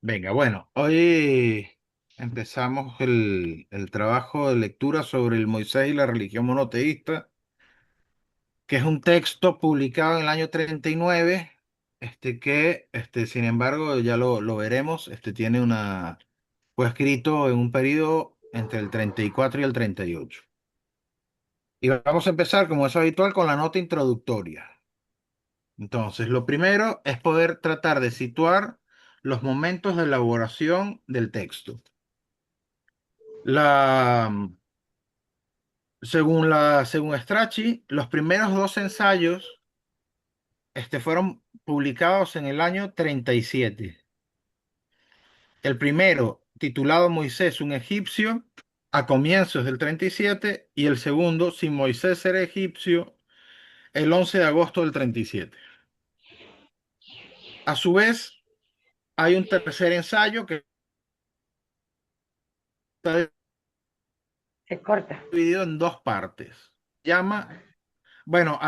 Venga, bueno, hoy empezamos el trabajo de lectura sobre el Moisés y la religión monoteísta, que es un texto publicado en el año 39, sin embargo, ya lo veremos, fue escrito en un periodo entre el 34 y el 38. Y vamos a empezar, como es habitual, con la nota introductoria. Entonces, lo primero es poder tratar de situar los momentos de elaboración del texto. La, según Strachey, los primeros dos ensayos fueron publicados en el año 37. El primero, titulado Moisés, un egipcio, a comienzos del 37, y el segundo, Sin Moisés era egipcio, el 11 de agosto del 37. A su vez, hay un tercer ensayo que está Se corta. dividido en dos partes. Llama, bueno,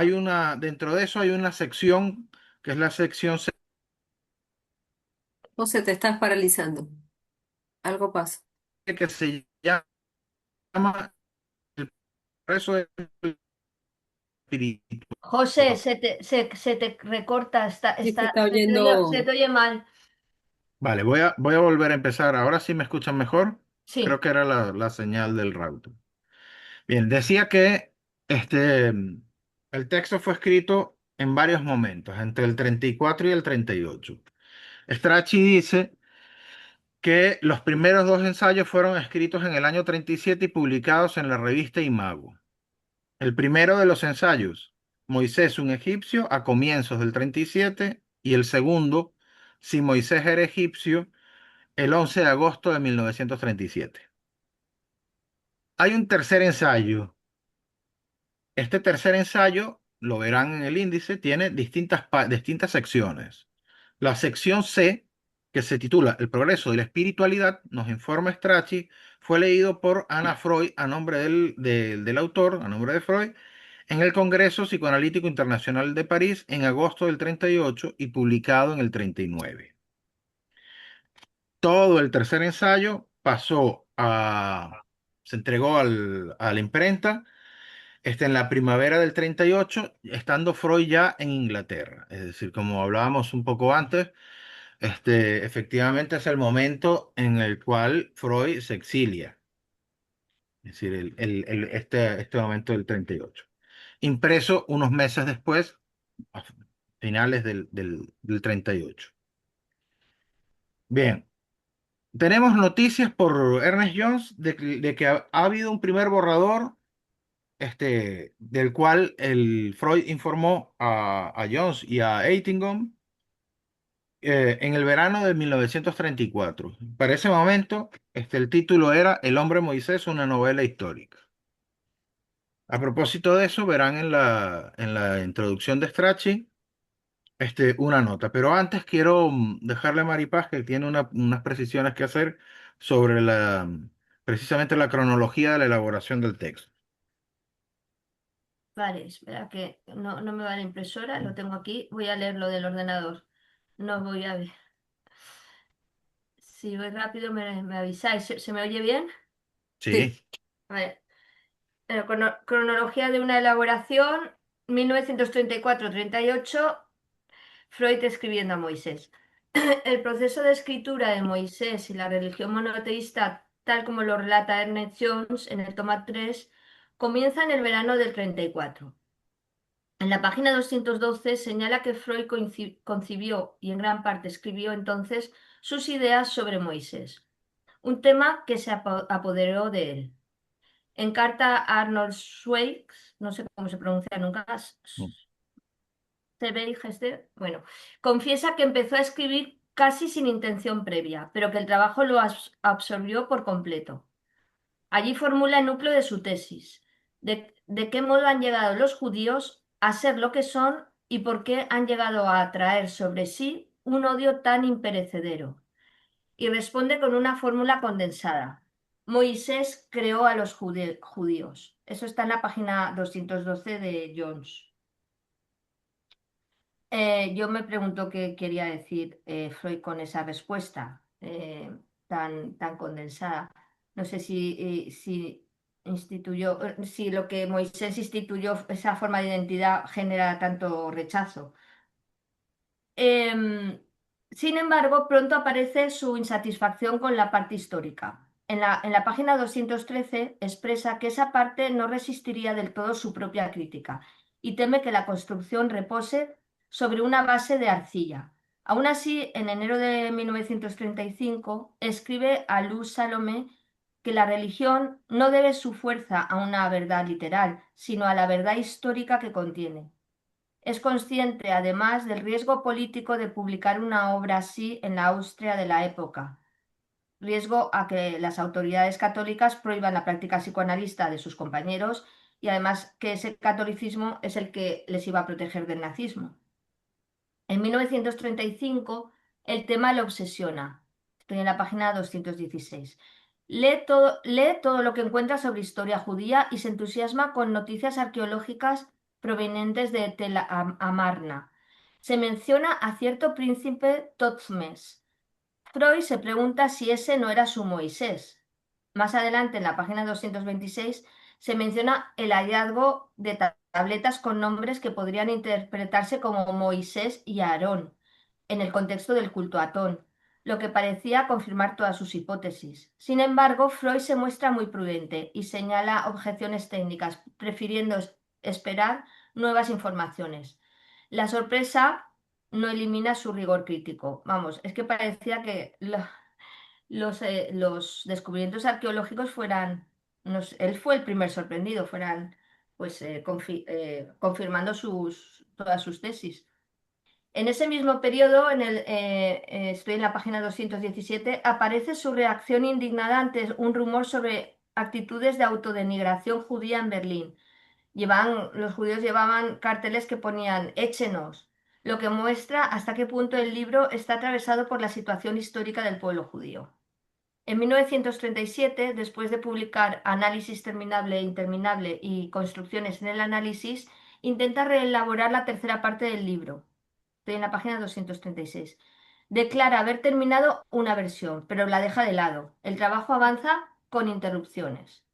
dentro de eso hay una sección que es la sección José, te estás paralizando. Algo pasa. que se llama el progreso del espíritu. José, se te recorta, Sí, se está oyendo. se te oye mal. Vale, voy a volver a empezar. Ahora sí me escuchan mejor. Creo Sí, que era la señal del router. Bien, decía que este, el texto fue escrito en varios momentos, entre el 34 y el 38. Strachey dice que los primeros dos ensayos fueron escritos en el año 37 y publicados en la revista Imago. El primero de los ensayos, Moisés un egipcio, a comienzos del 37, y el segundo, Si Moisés era egipcio, el 11 de agosto de 1937. Hay un tercer ensayo. Este tercer ensayo, lo verán en el índice, tiene distintas secciones. La sección C, que se titula El progreso de la espiritualidad, nos informa Strachey, fue leído por Anna Freud a nombre del autor, a nombre de Freud, en el Congreso Psicoanalítico Internacional de París en agosto del 38 y publicado en el 39. Todo el tercer ensayo se entregó a la imprenta en la primavera del 38, estando Freud ya en Inglaterra. Es decir, como hablábamos un poco antes, efectivamente es el momento en el cual Freud se exilia. Es decir, este momento del 38. Impreso unos meses después, a finales del 38. Bien, tenemos noticias por Ernest Jones de que ha habido un primer borrador del cual el Freud informó a Jones y a Eitingon en el verano de 1934. Para ese momento, el título era El hombre Moisés, una novela histórica. A propósito de eso, verán en la introducción de Strachey una nota. Pero antes quiero dejarle a Maripaz que tiene unas precisiones que hacer sobre precisamente la cronología de la elaboración del texto. vale, espera que no me va la impresora, lo tengo aquí, voy a leer lo del ordenador. No voy a ver. Si voy rápido me avisáis. ¿Se me oye bien? Sí. Sí. Vale. Cronología de una elaboración, 1934-38, Freud escribiendo a Moisés. El proceso de escritura de Moisés y la religión monoteísta, tal como lo relata Ernest Jones en el toma 3, comienza en el verano del 34. En la página 212 señala que Freud concibió y en gran parte escribió entonces sus ideas sobre Moisés, un tema que se apoderó de él. En carta a Arnold Zweig, no sé cómo se pronuncia nunca, bueno, confiesa que empezó a escribir casi sin intención previa, pero que el trabajo lo absorbió por completo. Allí formula el núcleo de su tesis, de qué modo han llegado los judíos a ser lo que son y por qué han llegado a atraer sobre sí un odio tan imperecedero. Y responde con una fórmula condensada. Moisés creó a los judíos. Eso está en la página 212 de Jones. Yo me pregunto qué quería decir Freud con esa respuesta. tan condensada. No sé si instituyó, si lo que Moisés instituyó, esa forma de identidad, genera tanto rechazo. Em, Sin embargo, pronto aparece su insatisfacción con la parte histórica. En la página 213 expresa que esa parte no resistiría del todo su propia crítica y teme que la construcción repose sobre una base de arcilla. Aún así, en enero de 1935, escribe a Luz Salomé que la religión no debe su fuerza a una verdad literal, sino a la verdad histórica que contiene. Es consciente, además, del riesgo político de publicar una obra así en la Austria de la época, riesgo a que las autoridades católicas prohíban la práctica psicoanalista de sus compañeros y además que ese catolicismo es el que les iba a proteger del nazismo. En 1935 el tema le obsesiona. Estoy en la página 216. Lee todo lo que encuentra sobre historia judía y se entusiasma con noticias arqueológicas provenientes de Amarna. Se menciona a cierto príncipe Totmes. Freud se pregunta si ese no era su Moisés. Más adelante, en la página 226, se menciona el hallazgo de tabletas con nombres que podrían interpretarse como Moisés y Aarón, en el contexto del culto a Atón, lo que parecía confirmar todas sus hipótesis. Sin embargo, Freud se muestra muy prudente y señala objeciones técnicas, prefiriendo esperar nuevas informaciones. La sorpresa no elimina su rigor crítico. Vamos, es que parecía que los descubrimientos arqueológicos fueran, él fue el primer sorprendido, fueran pues confirmando todas sus tesis. En ese mismo periodo, estoy en la página 217, aparece su reacción indignada ante un rumor sobre actitudes de autodenigración judía en Berlín. Los judíos llevaban carteles que ponían échenos, lo que muestra hasta qué punto el libro está atravesado por la situación histórica del pueblo judío. En 1937, después de publicar Análisis terminable e interminable y Construcciones en el análisis, intenta reelaborar la tercera parte del libro. Estoy en la página 236. Declara haber terminado una versión, pero la deja de lado. El trabajo avanza con interrupciones.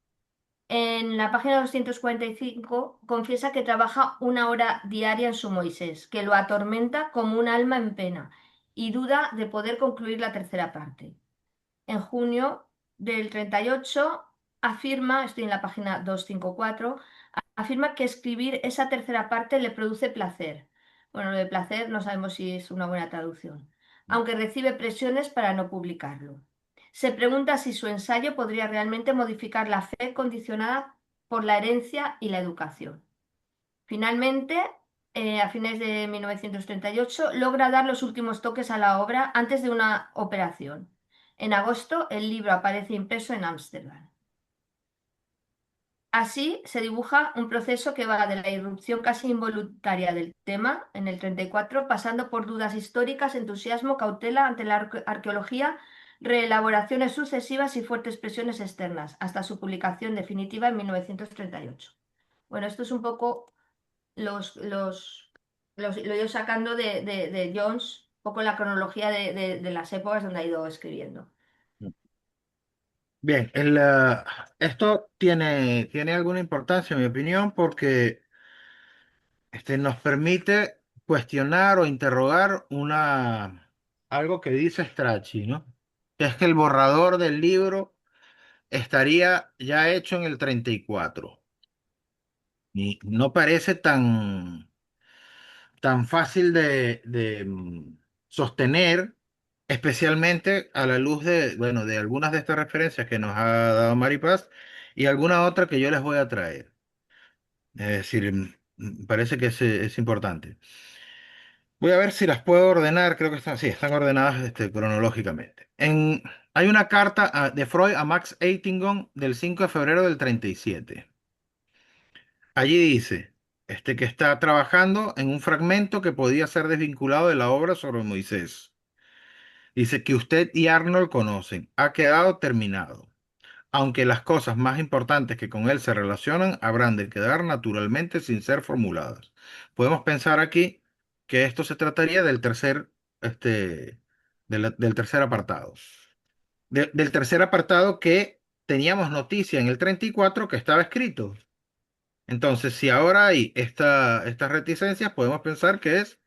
En la página 245 confiesa que trabaja 1 hora diaria en su Moisés, que lo atormenta como un alma en pena, y duda de poder concluir la tercera parte. En junio del 38 afirma, estoy en la página 254, afirma que escribir esa tercera parte le produce placer. Bueno, lo de placer no sabemos si es una buena traducción, aunque recibe presiones para no publicarlo. Se pregunta si su ensayo podría realmente modificar la fe condicionada por la herencia y la educación. Finalmente, a fines de 1938, logra dar los últimos toques a la obra antes de una operación. En agosto, el libro aparece impreso en Ámsterdam. Así se dibuja un proceso que va de la irrupción casi involuntaria del tema en el 34, pasando por dudas históricas, entusiasmo, cautela ante la arqueología, reelaboraciones sucesivas y fuertes presiones externas, hasta su publicación definitiva en 1938. Bueno, esto es un poco lo he ido sacando de Jones, un poco la cronología de las épocas donde ha ido escribiendo. Bien, esto tiene alguna importancia, en mi opinión, porque nos permite cuestionar o interrogar algo que dice Strachey, ¿no? Que es que el borrador del libro estaría ya hecho en el 34. Y no parece tan fácil de sostener, especialmente a la luz bueno, de algunas de estas referencias que nos ha dado Maripaz y alguna otra que yo les voy a traer. Es decir, parece que es importante. Voy a ver si las puedo ordenar, creo que sí, están ordenadas cronológicamente. Hay una carta de Freud a Max Eitingon del 5 de febrero del 37. Allí dice que está trabajando en un fragmento que podía ser desvinculado de la obra sobre Moisés. Dice que usted y Arnold conocen. Ha quedado terminado. Aunque las cosas más importantes que con él se relacionan habrán de quedar naturalmente sin ser formuladas. Podemos pensar aquí que esto se trataría del tercer este, del tercer apartado. Del tercer apartado que teníamos noticia en el 34 que estaba escrito. Entonces, si ahora hay estas reticencias, podemos pensar que es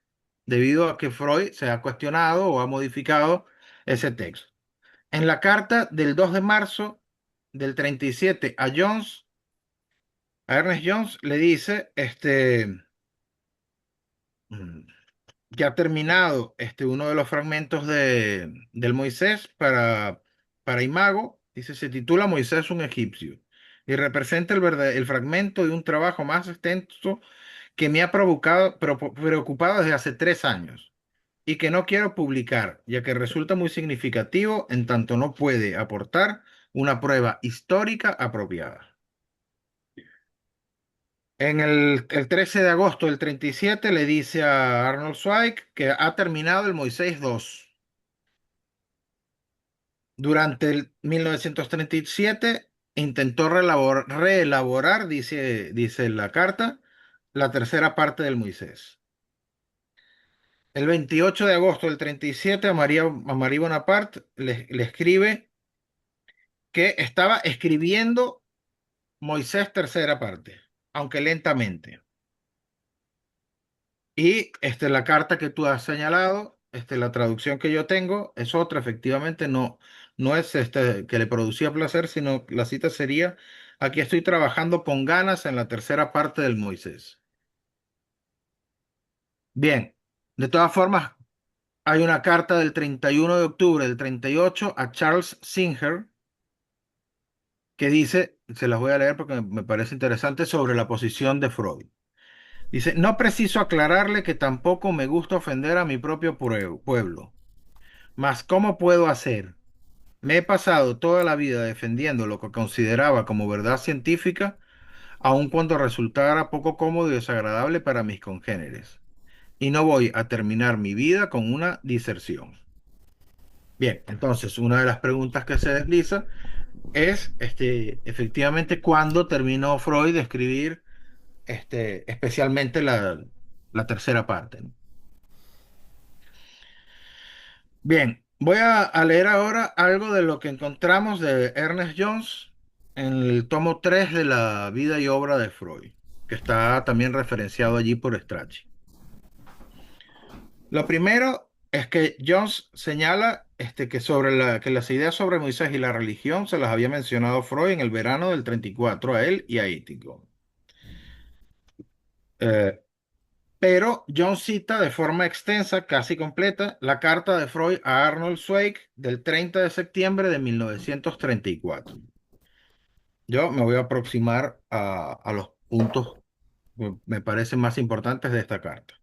debido a que Freud se ha cuestionado o ha modificado ese texto. En la carta del 2 de marzo del 37 a Jones, a Ernest Jones le dice mm, que ha terminado uno de los fragmentos del Moisés para Imago. Dice, se titula Moisés un egipcio y representa el fragmento de un trabajo más extenso que me ha preocupado desde hace 3 años y que no quiero publicar, ya que resulta muy significativo en tanto no puede aportar una prueba histórica apropiada. El 13 de agosto del 37 le dice a Arnold Zweig que ha terminado el Moisés II. Durante el 1937 intentó reelaborar, dice la carta, la tercera parte del Moisés. El 28 de agosto del 37 a Marie Bonaparte le escribe que estaba escribiendo Moisés tercera parte, aunque lentamente. Y la carta que tú has señalado, la traducción que yo tengo es otra, efectivamente, no es que le producía placer, sino la cita sería, aquí estoy trabajando con ganas en la tercera parte del Moisés. Bien, de todas formas, hay una carta del 31 de octubre del 38 a Charles Singer que dice, se las voy a leer porque me parece interesante, sobre la posición de Freud. Dice, no preciso aclararle que tampoco me gusta ofender a mi propio pueblo. Mas, ¿cómo puedo hacer? Me he pasado toda la vida defendiendo lo que consideraba como verdad científica, aun cuando resultara poco cómodo y desagradable para mis congéneres. Y no voy a terminar mi vida con una diserción. Bien, entonces, una de las preguntas que se desliza es, efectivamente, cuándo terminó Freud de escribir, especialmente la tercera parte, ¿no? Bien, voy a leer ahora algo de lo que encontramos de Ernest Jones en el tomo 3 de la vida y obra de Freud, que está también referenciado allí por Strachey. Lo primero es que Jones señala que las ideas sobre Moisés y la religión se las había mencionado Freud en el verano del 34 a él y a Ítico. Eh, Pero John cita de forma extensa, casi completa, la carta de Freud a Arnold Zweig del 30 de septiembre de 1934. Yo me voy a aproximar a los puntos que me parecen más importantes de esta carta.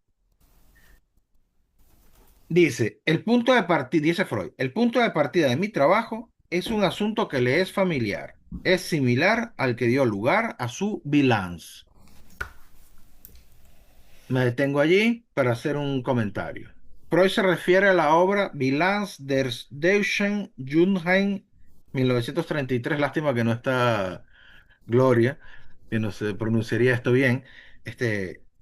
Dice Freud, el punto de partida de mi trabajo es un asunto que le es familiar. Es similar al que dio lugar a su Bilanz. Me detengo allí para hacer un comentario. Freud se refiere a la obra Bilanz des Deutschen Jugend 1933. Lástima que no está Gloria, que no se pronunciaría esto bien,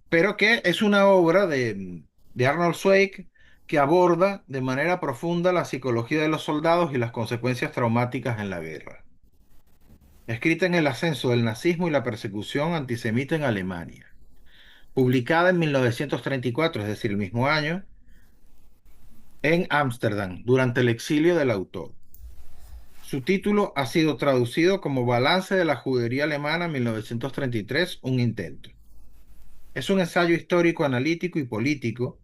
pero que es una obra de Arnold Zweig que aborda de manera profunda la psicología de los soldados y las consecuencias traumáticas en la guerra. Escrita en el ascenso del nazismo y la persecución antisemita en Alemania. Publicada en 1934, es decir, el mismo año, en Ámsterdam, durante el exilio del autor. Su título ha sido traducido como Balance de la Judería Alemana 1933, un intento. Es un ensayo histórico, analítico y político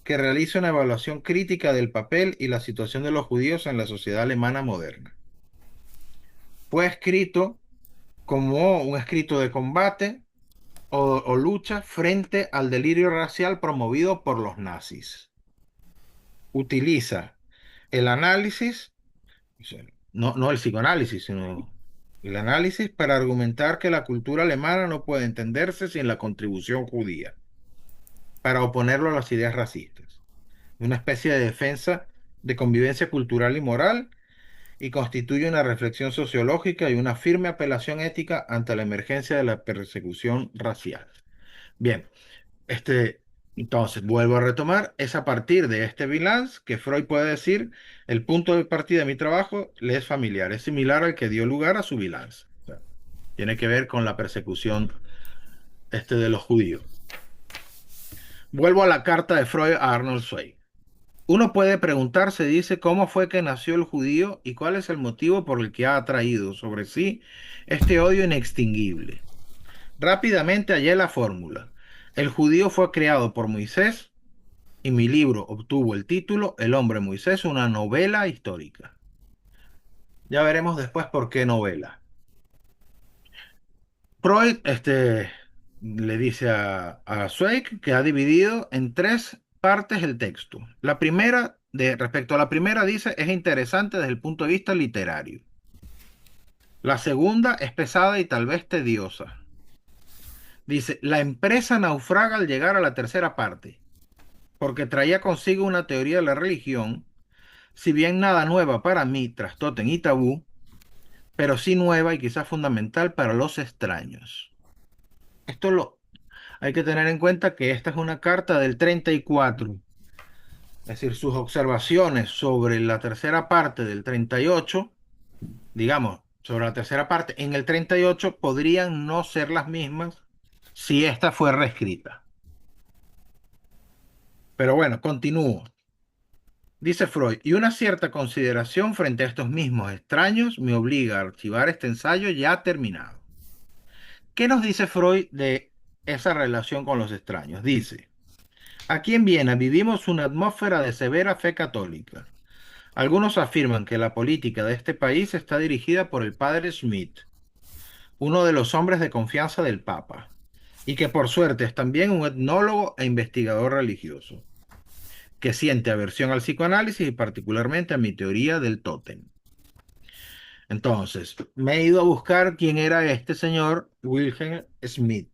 que realiza una evaluación crítica del papel y la situación de los judíos en la sociedad alemana moderna. Fue escrito como un escrito de combate o lucha frente al delirio racial promovido por los nazis. Utiliza el análisis, o sea, no el psicoanálisis, sino el análisis para argumentar que la cultura alemana no puede entenderse sin la contribución judía, para oponerlo a las ideas racistas. Una especie de defensa de convivencia cultural y moral y constituye una reflexión sociológica y una firme apelación ética ante la emergencia de la persecución racial. Bien, este, Entonces, vuelvo a retomar, es a partir de este Villans que Freud puede decir, el punto de partida de mi trabajo le es familiar, es similar al que dio lugar a su Villans. O sea, tiene que ver con la persecución de los judíos. Vuelvo a la carta de Freud a Arnold Zweig. Uno puede preguntarse, dice, cómo fue que nació el judío y cuál es el motivo por el que ha atraído sobre sí este odio inextinguible. Rápidamente hallé la fórmula. El judío fue creado por Moisés y mi libro obtuvo el título El hombre Moisés, una novela histórica. Ya veremos después por qué novela. Freud le dice a Zweig que ha dividido en tres partes el texto. La primera, respecto a la primera, dice, es interesante desde el punto de vista literario. La segunda es pesada y tal vez tediosa. Dice, la empresa naufraga al llegar a la tercera parte, porque traía consigo una teoría de la religión, si bien nada nueva para mí, tras Tótem y Tabú, pero sí nueva y quizás fundamental para los extraños. Esto lo hay que tener en cuenta que esta es una carta del 34, es decir, sus observaciones sobre la tercera parte del 38, digamos, sobre la tercera parte en el 38 podrían no ser las mismas si esta fue reescrita. Pero bueno, continúo. Dice Freud, y una cierta consideración frente a estos mismos extraños me obliga a archivar este ensayo ya terminado. ¿Qué nos dice Freud de esa relación con los extraños? Dice, aquí en Viena vivimos una atmósfera de severa fe católica. Algunos afirman que la política de este país está dirigida por el padre Schmidt, uno de los hombres de confianza del Papa, y que por suerte es también un etnólogo e investigador religioso, que siente aversión al psicoanálisis y particularmente a mi teoría del tótem. Entonces, me he ido a buscar quién era este señor Wilhelm Schmidt,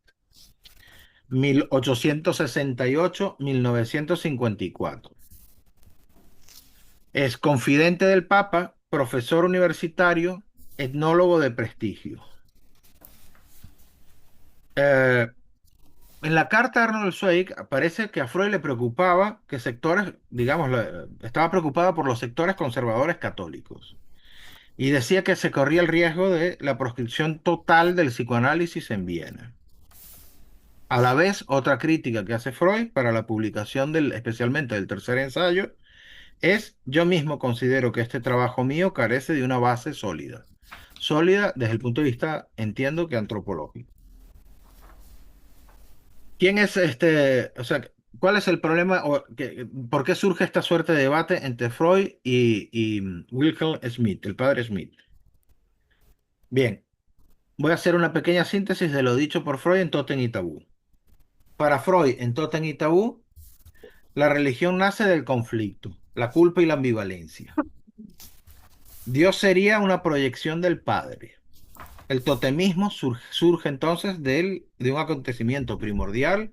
1868-1954. Es confidente del Papa, profesor universitario, etnólogo de prestigio. Eh, en la carta de Arnold Zweig aparece que a Freud le preocupaba que sectores, digamos, estaba preocupada por los sectores conservadores católicos y decía que se corría el riesgo de la proscripción total del psicoanálisis en Viena. A la vez, otra crítica que hace Freud para la publicación especialmente del tercer ensayo, es: yo mismo considero que este trabajo mío carece de una base sólida. Sólida desde el punto de vista, entiendo que antropológico. ¿Quién es o sea, cuál es el problema o por qué surge esta suerte de debate entre Freud y Wilhelm Schmidt, el padre Schmidt? Bien, voy a hacer una pequeña síntesis de lo dicho por Freud en Tótem y Tabú. Para Freud, en Tótem y Tabú, la religión nace del conflicto, la culpa y la ambivalencia. Dios sería una proyección del Padre. El totemismo surge entonces de un acontecimiento primordial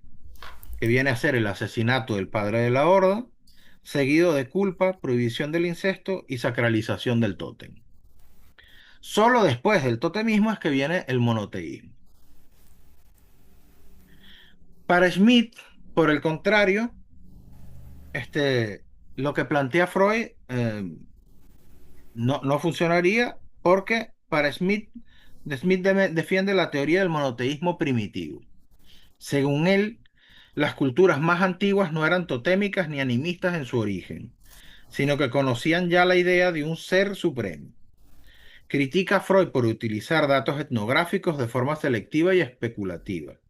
que viene a ser el asesinato del padre de la horda, seguido de culpa, prohibición del incesto y sacralización del tótem. Solo después del totemismo es que viene el monoteísmo. Para Schmidt, por el contrario, lo que plantea Freud no funcionaría porque para Schmidt, defiende la teoría del monoteísmo primitivo. Según él, las culturas más antiguas no eran totémicas ni animistas en su origen, sino que conocían ya la idea de un ser supremo. Critica a Freud por utilizar datos etnográficos de forma selectiva y especulativa.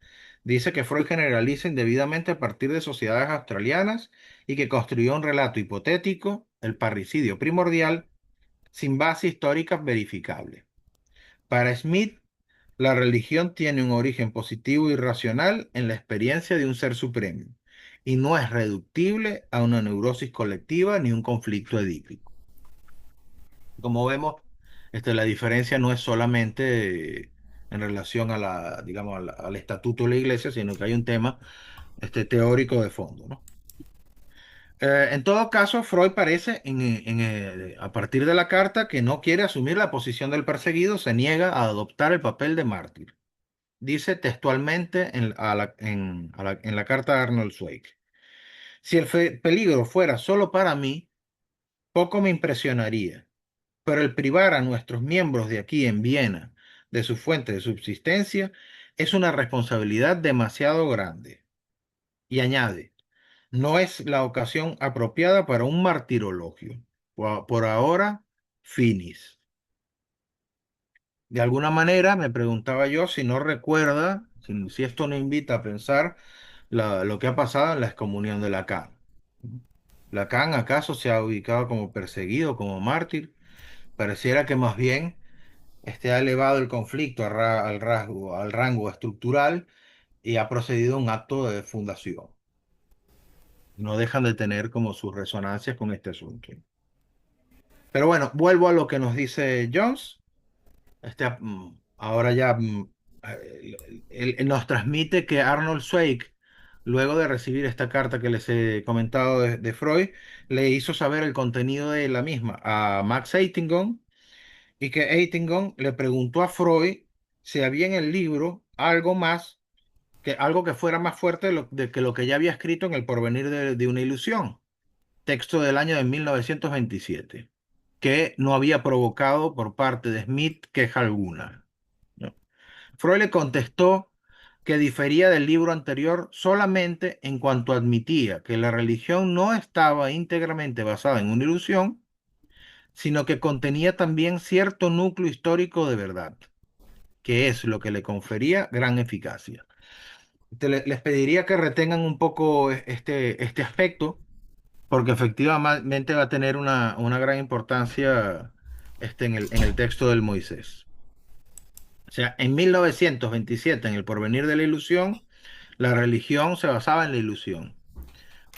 Dice que Freud generaliza indebidamente a partir de sociedades australianas y que construyó un relato hipotético, el parricidio primordial, sin base histórica verificable. Para Smith, la religión tiene un origen positivo y racional en la experiencia de un ser supremo y no es reductible a una neurosis colectiva ni un conflicto edípico. Como vemos, la diferencia no es solamente en relación a digamos, al estatuto de la iglesia, sino que hay un tema teórico de fondo, ¿no? En todo caso, Freud parece, a partir de la carta, que no quiere asumir la posición del perseguido, se niega a adoptar el papel de mártir. Dice textualmente en la carta de Arnold Zweig. Si el peligro fuera solo para mí, poco me impresionaría, pero el privar a nuestros miembros de aquí en Viena de su fuente de subsistencia es una responsabilidad demasiado grande. Y añade, no es la ocasión apropiada para un martirologio. Por ahora, finis. De alguna manera me preguntaba yo si no recuerda, si esto no invita a pensar lo que ha pasado en la excomunión de Lacan. ¿Lacan acaso se ha ubicado como perseguido, como mártir? Pareciera que más bien ha elevado el conflicto al rango estructural y ha procedido a un acto de fundación. No dejan de tener como sus resonancias con este asunto. Pero bueno, vuelvo a lo que nos dice Jones. Ahora ya él nos transmite que Arnold Zweig, luego de recibir esta carta que les he comentado de Freud, le hizo saber el contenido de la misma a Max Eitingon y que Eitingon le preguntó a Freud si había en el libro algo más, algo que fuera más fuerte que lo que ya había escrito en El porvenir de una ilusión, texto del año de 1927, que no había provocado por parte de Smith queja alguna, ¿no? Freud le contestó que difería del libro anterior solamente en cuanto admitía que la religión no estaba íntegramente basada en una ilusión, sino que contenía también cierto núcleo histórico de verdad, que es lo que le confería gran eficacia. Les pediría que retengan un poco este aspecto, porque efectivamente va a tener una gran importancia en el texto del Moisés. O sea, en 1927, en El porvenir de la ilusión, la religión se basaba en la ilusión.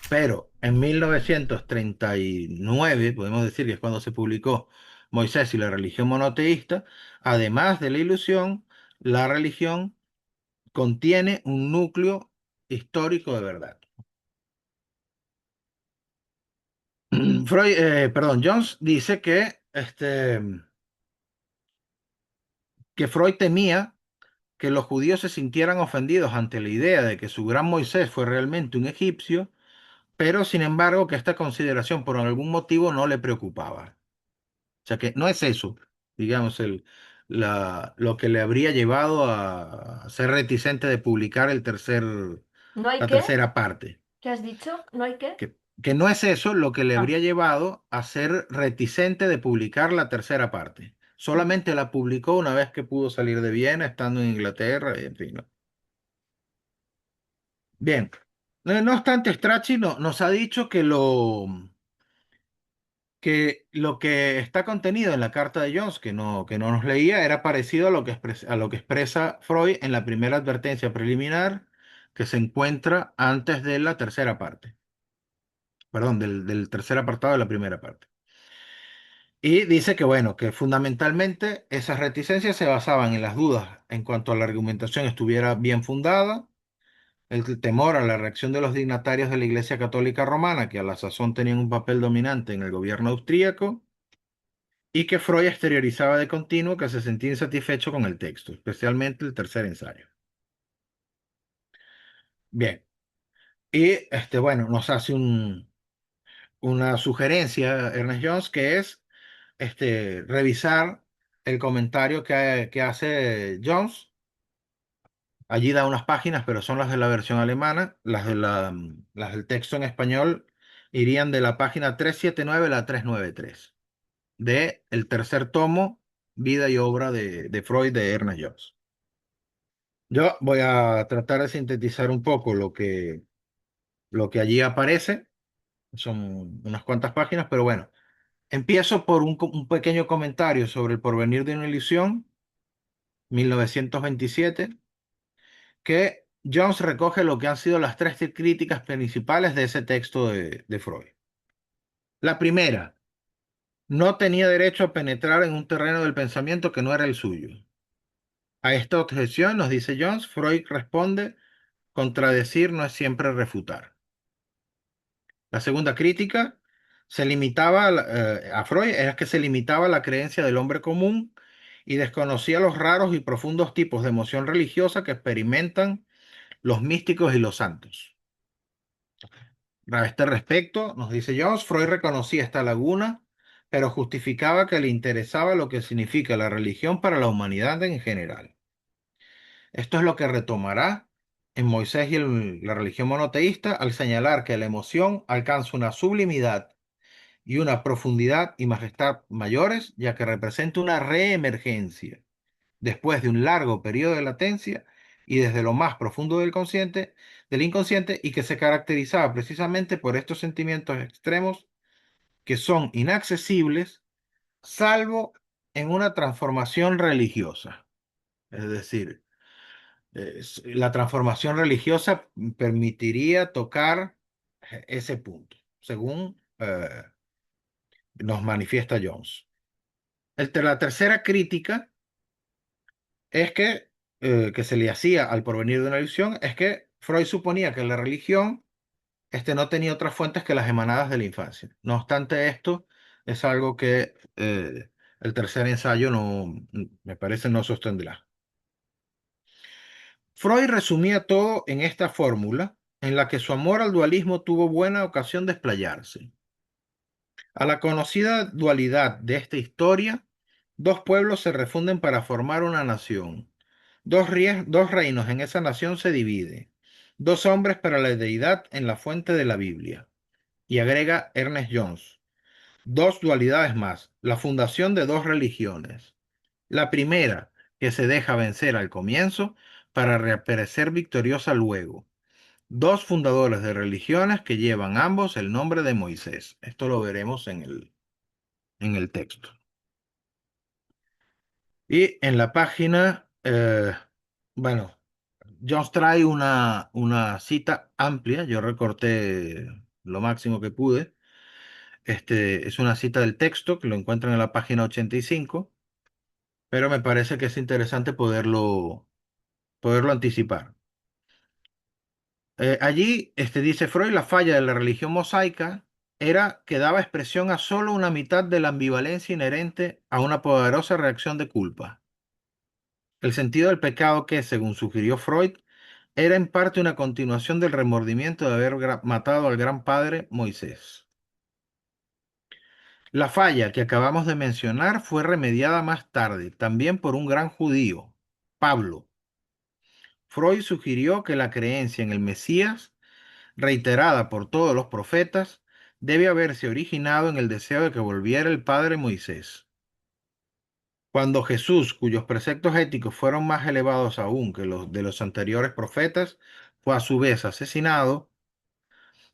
Pero en 1939, podemos decir que es cuando se publicó Moisés y la religión monoteísta, además de la ilusión, la religión contiene un núcleo histórico de verdad. Jones dice que Freud temía que los judíos se sintieran ofendidos ante la idea de que su gran Moisés fue realmente un egipcio, pero sin embargo que esta consideración por algún motivo no le preocupaba. O sea que no es eso, digamos, lo que le habría llevado a ser reticente de publicar ¿No hay la qué? tercera parte. ¿Qué has dicho? ¿No hay qué? Que no es eso lo que le Ah, habría llevado a ser reticente de publicar la tercera parte. mm. Solamente la publicó una vez que pudo salir de Viena, estando en Inglaterra, y en fin, ¿no? Bien. No obstante, Strachey nos ha dicho que lo que está contenido en la carta de Jones, que no nos leía, era parecido a a lo que expresa Freud en la primera advertencia preliminar que se encuentra antes de la tercera parte, perdón, del tercer apartado de la primera parte. Y dice que, bueno, que fundamentalmente esas reticencias se basaban en las dudas en cuanto a la argumentación estuviera bien fundada, el temor a la reacción de los dignatarios de la Iglesia Católica Romana, que a la sazón tenían un papel dominante en el gobierno austríaco, y que Freud exteriorizaba de continuo que se sentía insatisfecho con el texto, especialmente el tercer ensayo. Bien, y bueno, nos hace una sugerencia Ernest Jones, que es revisar el comentario que hace Jones. Allí da unas páginas, pero son las de la versión alemana. Las del texto en español irían de la página 379 a la 393 de el tercer tomo, Vida y obra de Freud de Ernest Jones. Yo voy a tratar de sintetizar un poco lo que allí aparece. Son unas cuantas páginas, pero bueno. Empiezo por un pequeño comentario sobre El porvenir de una ilusión, 1927, que Jones recoge lo que han sido las tres críticas principales de ese texto de Freud. La primera, no tenía derecho a penetrar en un terreno del pensamiento que no era el suyo. A esta objeción, nos dice Jones, Freud responde, contradecir no es siempre refutar. La segunda crítica a Freud es que se limitaba a la creencia del hombre común y desconocía los raros y profundos tipos de emoción religiosa que experimentan los místicos y los santos. A este respecto, nos dice Jones, Freud reconocía esta laguna, pero justificaba que le interesaba lo que significa la religión para la humanidad en general. Esto es lo que retomará en Moisés y la religión monoteísta al señalar que la emoción alcanza una sublimidad y una profundidad y majestad mayores, ya que representa una reemergencia después de un largo periodo de latencia y desde lo más profundo del inconsciente, y que se caracterizaba precisamente por estos sentimientos extremos que son inaccesibles, salvo en una transformación religiosa. Es decir, la transformación religiosa permitiría tocar ese punto, según nos manifiesta Jones. La tercera crítica es que se le hacía al porvenir de una ilusión es que Freud suponía que la religión no tenía otras fuentes que las emanadas de la infancia. No obstante, esto es algo que el tercer ensayo no, me parece, no sostendrá. Freud resumía todo en esta fórmula en la que su amor al dualismo tuvo buena ocasión de explayarse. A la conocida dualidad de esta historia, dos pueblos se refunden para formar una nación. Dos reinos en esa nación se dividen. Dos hombres para la deidad en la fuente de la Biblia. Y agrega Ernest Jones. Dos dualidades más. La fundación de dos religiones. La primera, que se deja vencer al comienzo para reaparecer victoriosa luego. Dos fundadores de religiones que llevan ambos el nombre de Moisés. Esto lo veremos en el texto. Y en la página, bueno, Jones trae una cita amplia, yo recorté lo máximo que pude. Es una cita del texto que lo encuentran en la página 85, pero me parece que es interesante poderlo anticipar. Allí, dice Freud, la falla de la religión mosaica era que daba expresión a solo una mitad de la ambivalencia inherente a una poderosa reacción de culpa. El sentido del pecado que, según sugirió Freud, era en parte una continuación del remordimiento de haber matado al gran padre Moisés. La falla que acabamos de mencionar fue remediada más tarde, también por un gran judío, Pablo. Freud sugirió que la creencia en el Mesías, reiterada por todos los profetas, debe haberse originado en el deseo de que volviera el padre Moisés. Cuando Jesús, cuyos preceptos éticos fueron más elevados aún que los de los anteriores profetas, fue a su vez asesinado,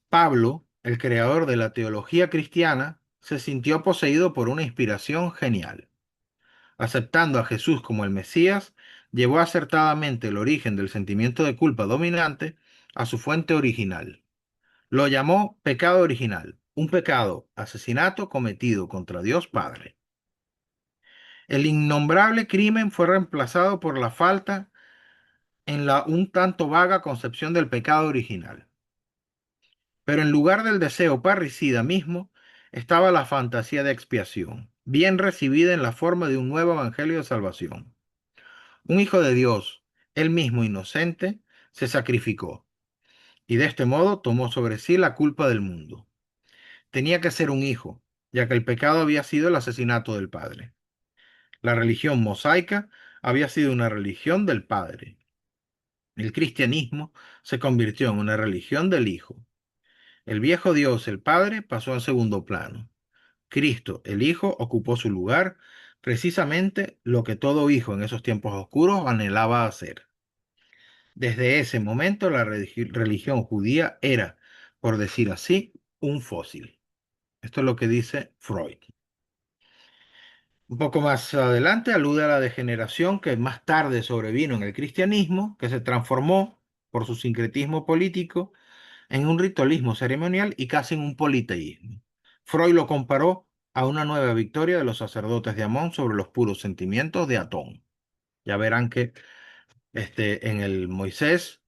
Pablo, el creador de la teología cristiana, se sintió poseído por una inspiración genial. Aceptando a Jesús como el Mesías, llevó acertadamente el origen del sentimiento de culpa dominante a su fuente original. Lo llamó pecado original, un pecado, asesinato cometido contra Dios Padre. El innombrable crimen fue reemplazado por la falta en la un tanto vaga concepción del pecado original. Pero en lugar del deseo parricida mismo, estaba la fantasía de expiación, bien recibida en la forma de un nuevo evangelio de salvación. Un hijo de Dios, él mismo inocente, se sacrificó y de este modo tomó sobre sí la culpa del mundo. Tenía que ser un hijo, ya que el pecado había sido el asesinato del padre. La religión mosaica había sido una religión del padre. El cristianismo se convirtió en una religión del hijo. El viejo Dios, el Padre, pasó en segundo plano. Cristo, el Hijo, ocupó su lugar, precisamente lo que todo hijo en esos tiempos oscuros anhelaba hacer. Desde ese momento la religión judía era, por decir así, un fósil. Esto es lo que dice Freud. Un poco más adelante alude a la degeneración que más tarde sobrevino en el cristianismo, que se transformó por su sincretismo político en un ritualismo ceremonial y casi en un politeísmo. Freud lo comparó a una nueva victoria de los sacerdotes de Amón sobre los puros sentimientos de Atón. Ya verán que en el Moisés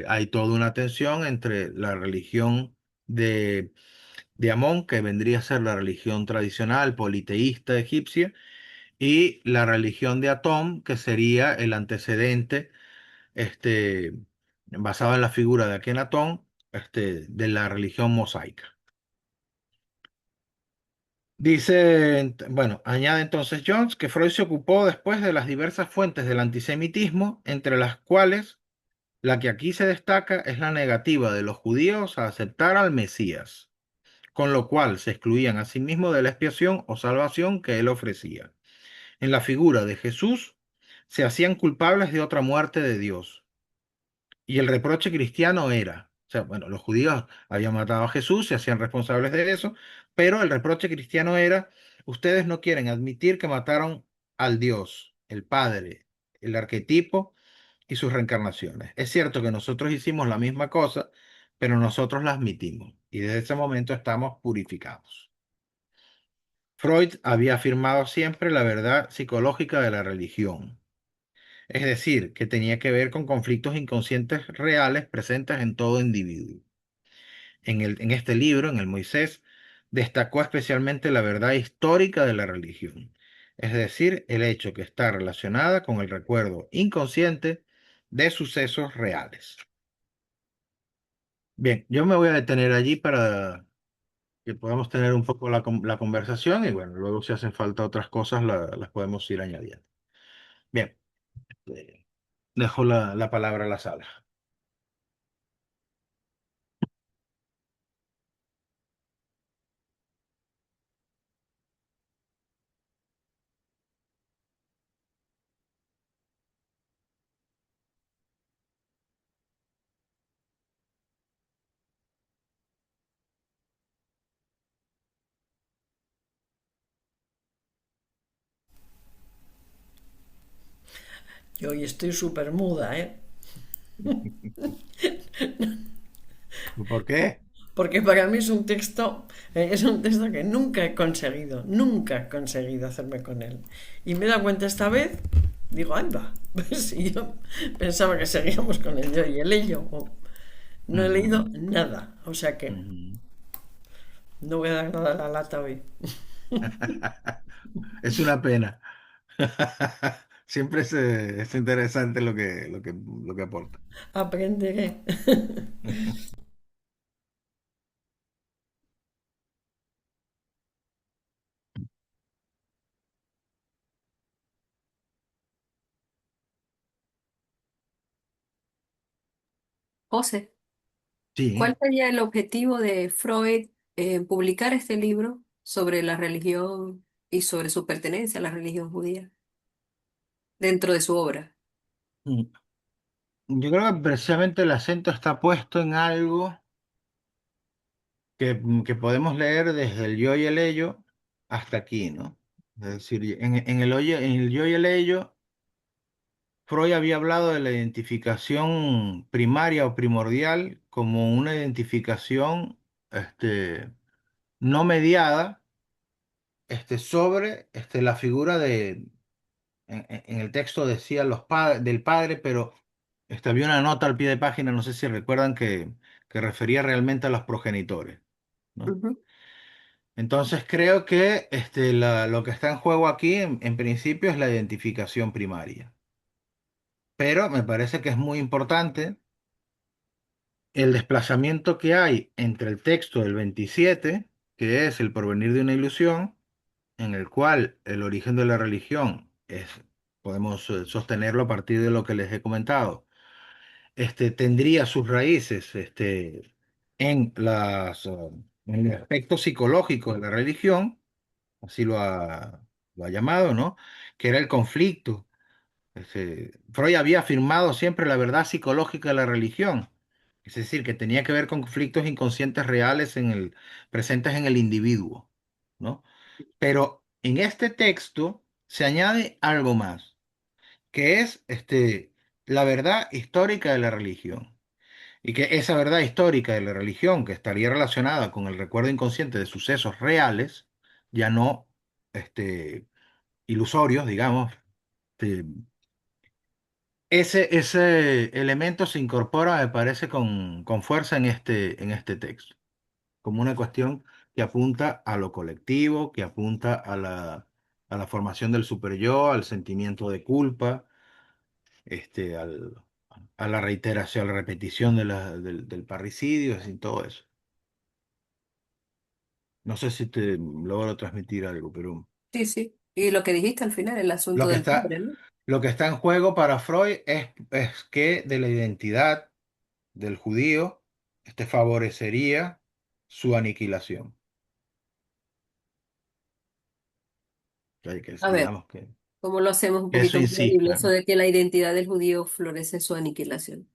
hay toda una tensión entre la religión de Amón, que vendría a ser la religión tradicional politeísta egipcia, y la religión de Atón, que sería el antecedente este, basado en la figura de Akenatón, de la religión mosaica. Dice, bueno, añade entonces Jones que Freud se ocupó después de las diversas fuentes del antisemitismo, entre las cuales la que aquí se destaca es la negativa de los judíos a aceptar al Mesías, con lo cual se excluían a sí mismos de la expiación o salvación que él ofrecía. En la figura de Jesús se hacían culpables de otra muerte de Dios. Y el reproche cristiano era, o sea, bueno, los judíos habían matado a Jesús, se hacían responsables de eso, pero el reproche cristiano era, ustedes no quieren admitir que mataron al Dios, el Padre, el arquetipo y sus reencarnaciones. Es cierto que nosotros hicimos la misma cosa, pero nosotros la admitimos y desde ese momento estamos purificados. Freud había afirmado siempre la verdad psicológica de la religión, es decir, que tenía que ver con conflictos inconscientes reales presentes en todo individuo. En este libro, en el Moisés, destacó especialmente la verdad histórica de la religión, es decir, el hecho que está relacionada con el recuerdo inconsciente de sucesos reales. Bien, yo me voy a detener allí para que podamos tener un poco la conversación y bueno, luego si hacen falta otras cosas las podemos ir añadiendo. Bien, eh, dejo la palabra a la sala. Yo hoy estoy súper muda, ¿eh? ¿Por qué? Porque para mí es un texto que nunca he conseguido hacerme con él. Y me he dado cuenta esta vez, digo, anda, pues si yo pensaba que seguíamos con el yo y el ello, no he leído Ujú, nada, o sea que ujú. no voy a dar nada a la lata hoy. Es una pena. Siempre es interesante lo que aporta. Aprenderé. José, Sí. ¿cuál sería el objetivo de Freud en publicar este libro sobre la religión y sobre su pertenencia a la religión judía dentro de su obra? Mm. Yo creo que precisamente el acento está puesto en algo que podemos leer desde el yo y el ello hasta aquí, ¿no? Es decir, en el yo y el ello, Freud había hablado de la identificación primaria o primordial como una identificación no mediada sobre la figura en el texto decía del padre, pero había una nota al pie de página, no sé si recuerdan que refería realmente a los progenitores, ¿no? Ujú. Entonces creo que lo que está en juego aquí en principio es la identificación primaria, pero me parece que es muy importante el desplazamiento que hay entre el texto del 27, que es el porvenir de una ilusión, en el cual el origen de la religión podemos sostenerlo a partir de lo que les he comentado, tendría sus raíces en el aspecto psicológico de la religión, así lo ha llamado, ¿no? Que era el conflicto. Freud había afirmado siempre la verdad psicológica de la religión, es decir, que tenía que ver con conflictos inconscientes reales presentes en el individuo, ¿no? Pero en este texto se añade algo más, que es la verdad histórica de la religión. Y que esa verdad histórica de la religión, que estaría relacionada con el recuerdo inconsciente de sucesos reales, ya no ilusorios, digamos, este, ese elemento se incorpora, me parece, con fuerza en este texto, como una cuestión que apunta a lo colectivo, que apunta a la formación del superyo, al sentimiento de culpa, este, al, a la reiteración, a la repetición del parricidio, y todo eso. No sé si te logro transmitir algo, pero Sí, sí. Y lo que dijiste al final, el asunto lo que del está, padre, ¿no? lo que está en juego para Freud es que de la identidad del judío favorecería su aniquilación. A ver, Digamos ¿cómo lo hacemos un que eso poquito más creíble? insista, Eso ¿no? de que la identidad del judío florece su aniquilación.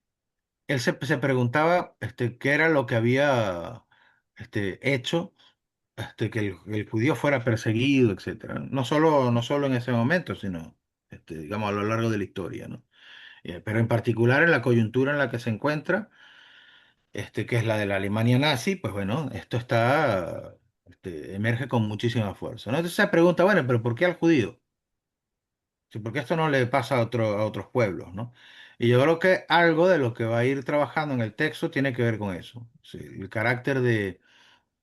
Él se preguntaba qué era lo que había hecho que el judío fuera perseguido, etcétera. No solo en ese momento, sino digamos a lo largo de la historia, ¿no? Pero en particular en la coyuntura en la que se encuentra, que es la de la Alemania nazi, pues bueno, esto emerge con muchísima fuerza, ¿no? Entonces se pregunta, bueno, pero ¿por qué al judío? Sí, porque esto no le pasa a otros pueblos, ¿no? Y yo creo que algo de lo que va a ir trabajando en el texto tiene que ver con eso. Sí, el carácter de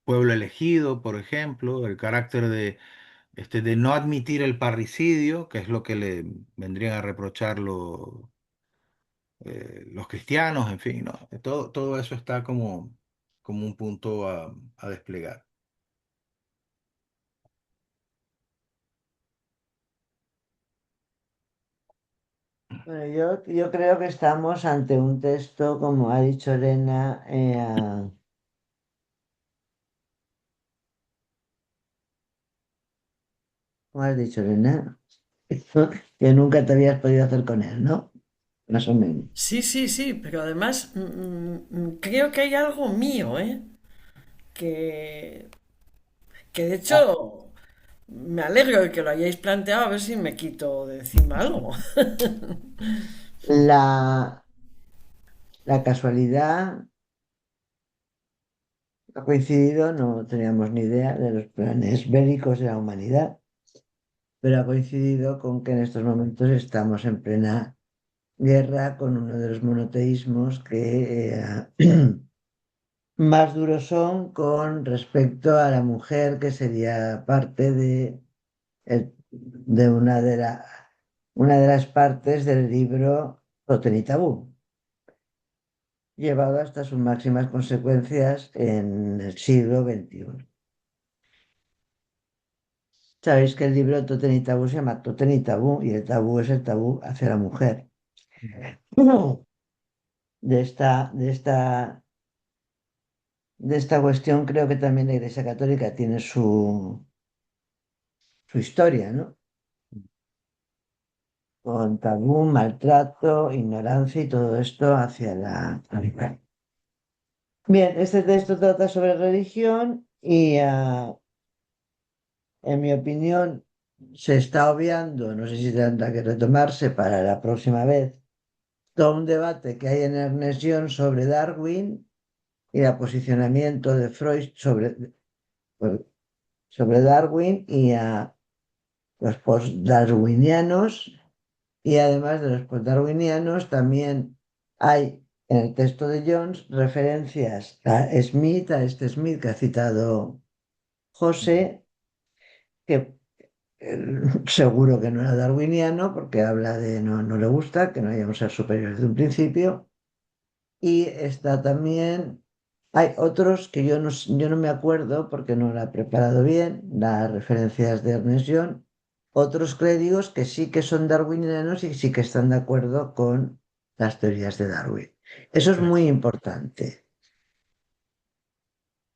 pueblo elegido, por ejemplo, el carácter de no admitir el parricidio, que es lo que le vendrían a reprochar los cristianos, en fin, ¿no? Todo eso está como un punto a desplegar. Bueno, yo creo que estamos ante un texto, como ha dicho Elena, ¿cómo has dicho, Elena? Que nunca te habías podido hacer con él, ¿no? Más o menos. Sí, sí, sí, pero además creo que hay algo mío, ¿eh? Que, que de Ah, hecho me alegro de que lo hayáis planteado a ver si me quito de encima algo. La, la casualidad ha coincidido, no teníamos ni idea de los planes bélicos de la humanidad, pero ha coincidido con que en estos momentos estamos en plena guerra con uno de los monoteísmos que más duros son con respecto a la mujer, que sería parte de una de las partes del libro Totem y Tabú, llevado hasta sus máximas consecuencias en el siglo XXI. Sabéis que el libro Totem y Tabú se llama Totem y Tabú, y el tabú es el tabú hacia la mujer. De esta, de esta, de esta cuestión creo que también la Iglesia Católica tiene su historia, ¿no? Con tabú, maltrato, ignorancia y todo esto hacia la mujer. Bien, este texto trata sobre religión y, en mi opinión, se está obviando, no sé si tendrá que retomarse para la próxima vez, todo un debate que hay en Ernest Jones sobre Darwin y el posicionamiento de Freud sobre Darwin y a los post-darwinianos. Y además de los postdarwinianos, también hay en el texto de Jones referencias a Smith, a este Smith que ha citado José, que seguro que no era darwiniano porque habla de no le gusta, que no hayamos ser superiores desde un principio. Y está también, hay otros que yo no me acuerdo porque no la he preparado bien, las referencias de Ernest John, otros clérigos que sí que son darwinianos y sí que están de acuerdo con las teorías de Darwin. Eso es muy importante.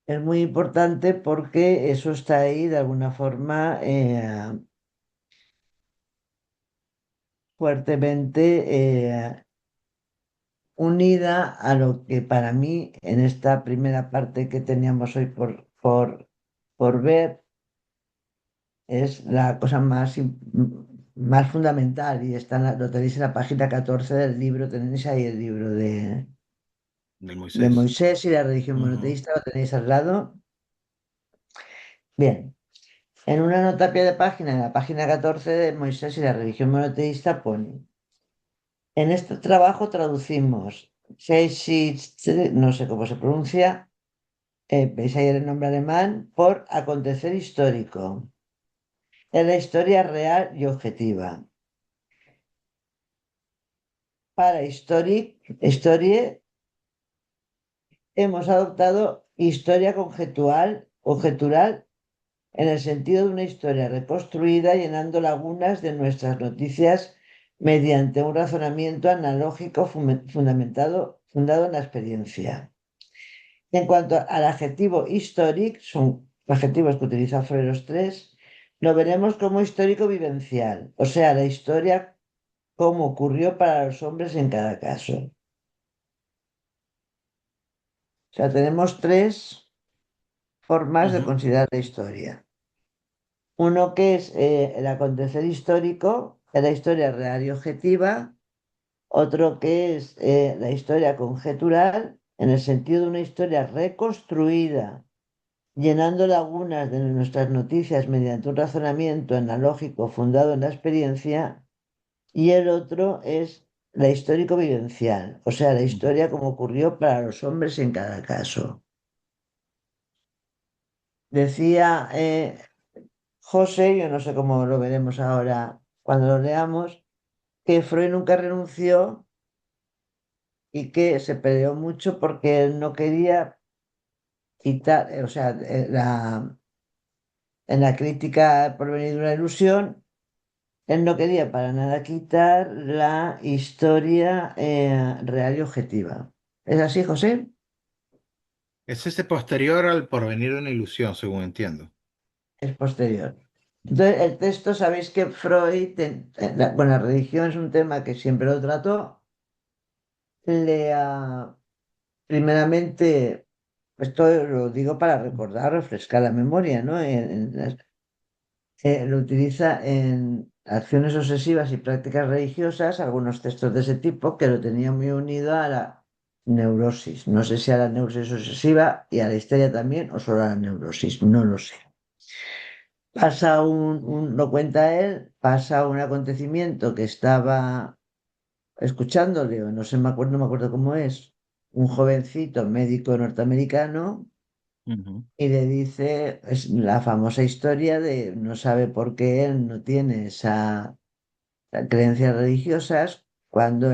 Es muy importante porque eso está ahí de alguna forma fuertemente unida a lo que para mí en esta primera parte que teníamos hoy por ver es la cosa más fundamental y lo tenéis en la página 14 del libro, tenéis ahí el libro del de Moisés. Moisés y la religión Ujú. monoteísta, lo tenéis al lado. Bien, en una nota a pie de página, en la página 14 de Moisés y la religión monoteísta pone, en este trabajo traducimos, no sé cómo se pronuncia, veis ahí el nombre alemán, por acontecer histórico. Es la historia real y objetiva. Para historie hemos adoptado historia conjetural en el sentido de una historia reconstruida llenando lagunas de nuestras noticias mediante un razonamiento analógico fundado en la experiencia. En cuanto al adjetivo historic, son adjetivos que utiliza Freud los tres, lo veremos como histórico vivencial, o sea, la historia como ocurrió para los hombres en cada caso. O sea, tenemos tres formas de Ujú. considerar la historia. Uno que es el acontecer histórico, la historia real y objetiva. Otro que es la historia conjetural, en el sentido de una historia reconstruida, llenando lagunas de nuestras noticias mediante un razonamiento analógico fundado en la experiencia. Y el otro es la histórico-vivencial, o sea, la Ujú. historia como ocurrió para los hombres en cada caso. Decía José, yo no sé cómo lo veremos ahora cuando lo leamos, que Freud nunca renunció y que se peleó mucho porque él no quería quitar, o sea, en la crítica por venir de una ilusión, él no quería para nada quitar la historia real y objetiva. ¿Es así, José? Es ese posterior al porvenir de una ilusión, según entiendo. Es posterior. Entonces, el texto, sabéis que Freud, bueno, la religión es un tema que siempre lo trató. Le, primeramente, esto lo digo para recordar, refrescar la memoria, ¿no? Lo utiliza en acciones obsesivas y prácticas religiosas, algunos textos de ese tipo, que lo tenía muy unido a la neurosis. No sé si a la neurosis obsesiva y a la histeria también, o solo a la neurosis, no lo sé. Lo cuenta él, pasa un acontecimiento que estaba escuchándole, o no me acuerdo cómo es, un jovencito médico norteamericano Ujú. y le dice, es la famosa historia de no sabe por qué él no tiene esa creencias religiosas, cuando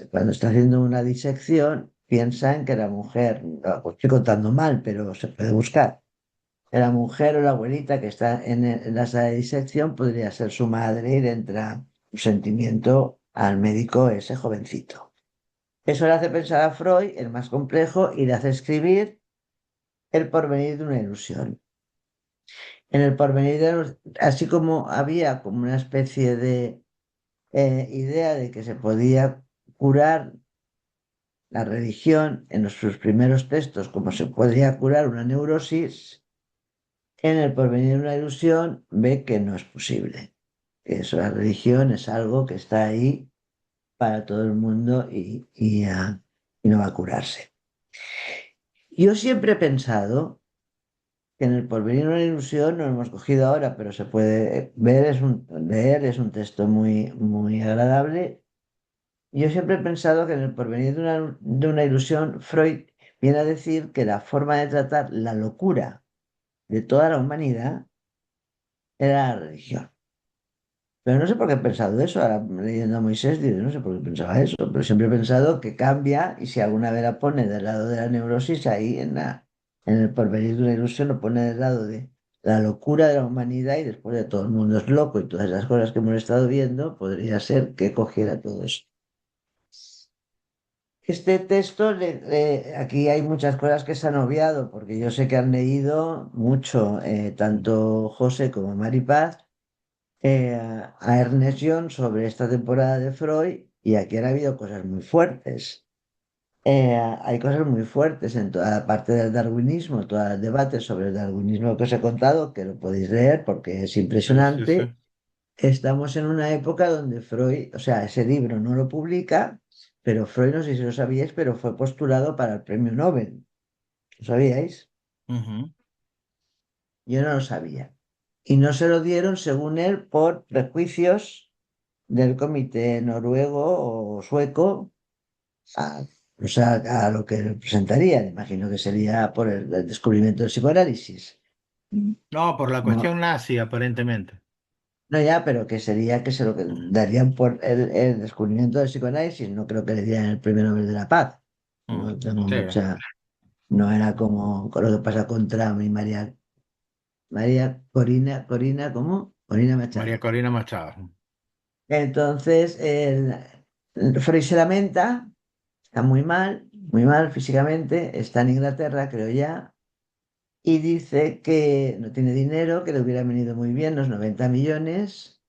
cuando está haciendo una disección, piensa en que la mujer, lo estoy contando mal, pero se puede buscar, que la mujer o la abuelita que está en la sala de disección podría ser su madre y le entra un sentimiento al médico ese jovencito. Eso le hace pensar a Freud, el más complejo, y le hace escribir El porvenir de una ilusión. En el porvenir así como había como una especie de idea de que se podía curar la religión en sus primeros textos, como se podría curar una neurosis, en el porvenir de una ilusión ve que no es posible. Que eso, la religión es algo que está ahí para todo el mundo y no va a curarse. Yo siempre he pensado que en el porvenir de una ilusión, no lo hemos cogido ahora, pero se puede ver, leer, es un texto muy, muy agradable. Yo siempre he pensado que en el porvenir de una ilusión, Freud viene a decir que la forma de tratar la locura de toda la humanidad era la religión. Pero no sé por qué he pensado eso, ahora leyendo a Moisés, digo, no sé por qué pensaba eso, pero siempre he pensado que cambia y si alguna vez la pone del lado de la neurosis, ahí en el porvenir de una ilusión lo pone del lado de la locura de la humanidad y después de todo el mundo es loco y todas las cosas que hemos estado viendo, podría ser que cogiera todo eso. Este texto, aquí hay muchas cosas que se han obviado, porque yo sé que han leído mucho, tanto José como Maripaz, a Ernest Jones sobre esta temporada de Freud, y aquí han habido cosas muy fuertes. Hay cosas muy fuertes en toda la parte del darwinismo, todo el debate sobre el darwinismo que os he contado, que lo podéis leer porque es Sí, sí, sí. impresionante. Estamos en una época donde Freud, o sea, ese libro no lo publica, pero Freud, no sé si lo sabíais, pero fue postulado para el premio Nobel. ¿Lo sabíais? Ujú. Yo no lo sabía. Y no se lo dieron, según él, por prejuicios del comité noruego o sueco, a, o sea, a lo que representaría. Imagino que sería por el descubrimiento del psicoanálisis. No, por la No, cuestión nazi, aparentemente. No, ya, pero que sería que se lo que darían por el descubrimiento del psicoanálisis. No creo que le dieran el premio Nobel de la Paz. No tengo Sí, mucha. No era como con lo que pasa con Trump y María Corina, ¿cómo? Corina María Machado. Corina Machado. Entonces, Freud se lamenta, está muy mal físicamente, está en Inglaterra, creo ya, y dice que no tiene dinero, que le hubieran venido muy bien los 90 millones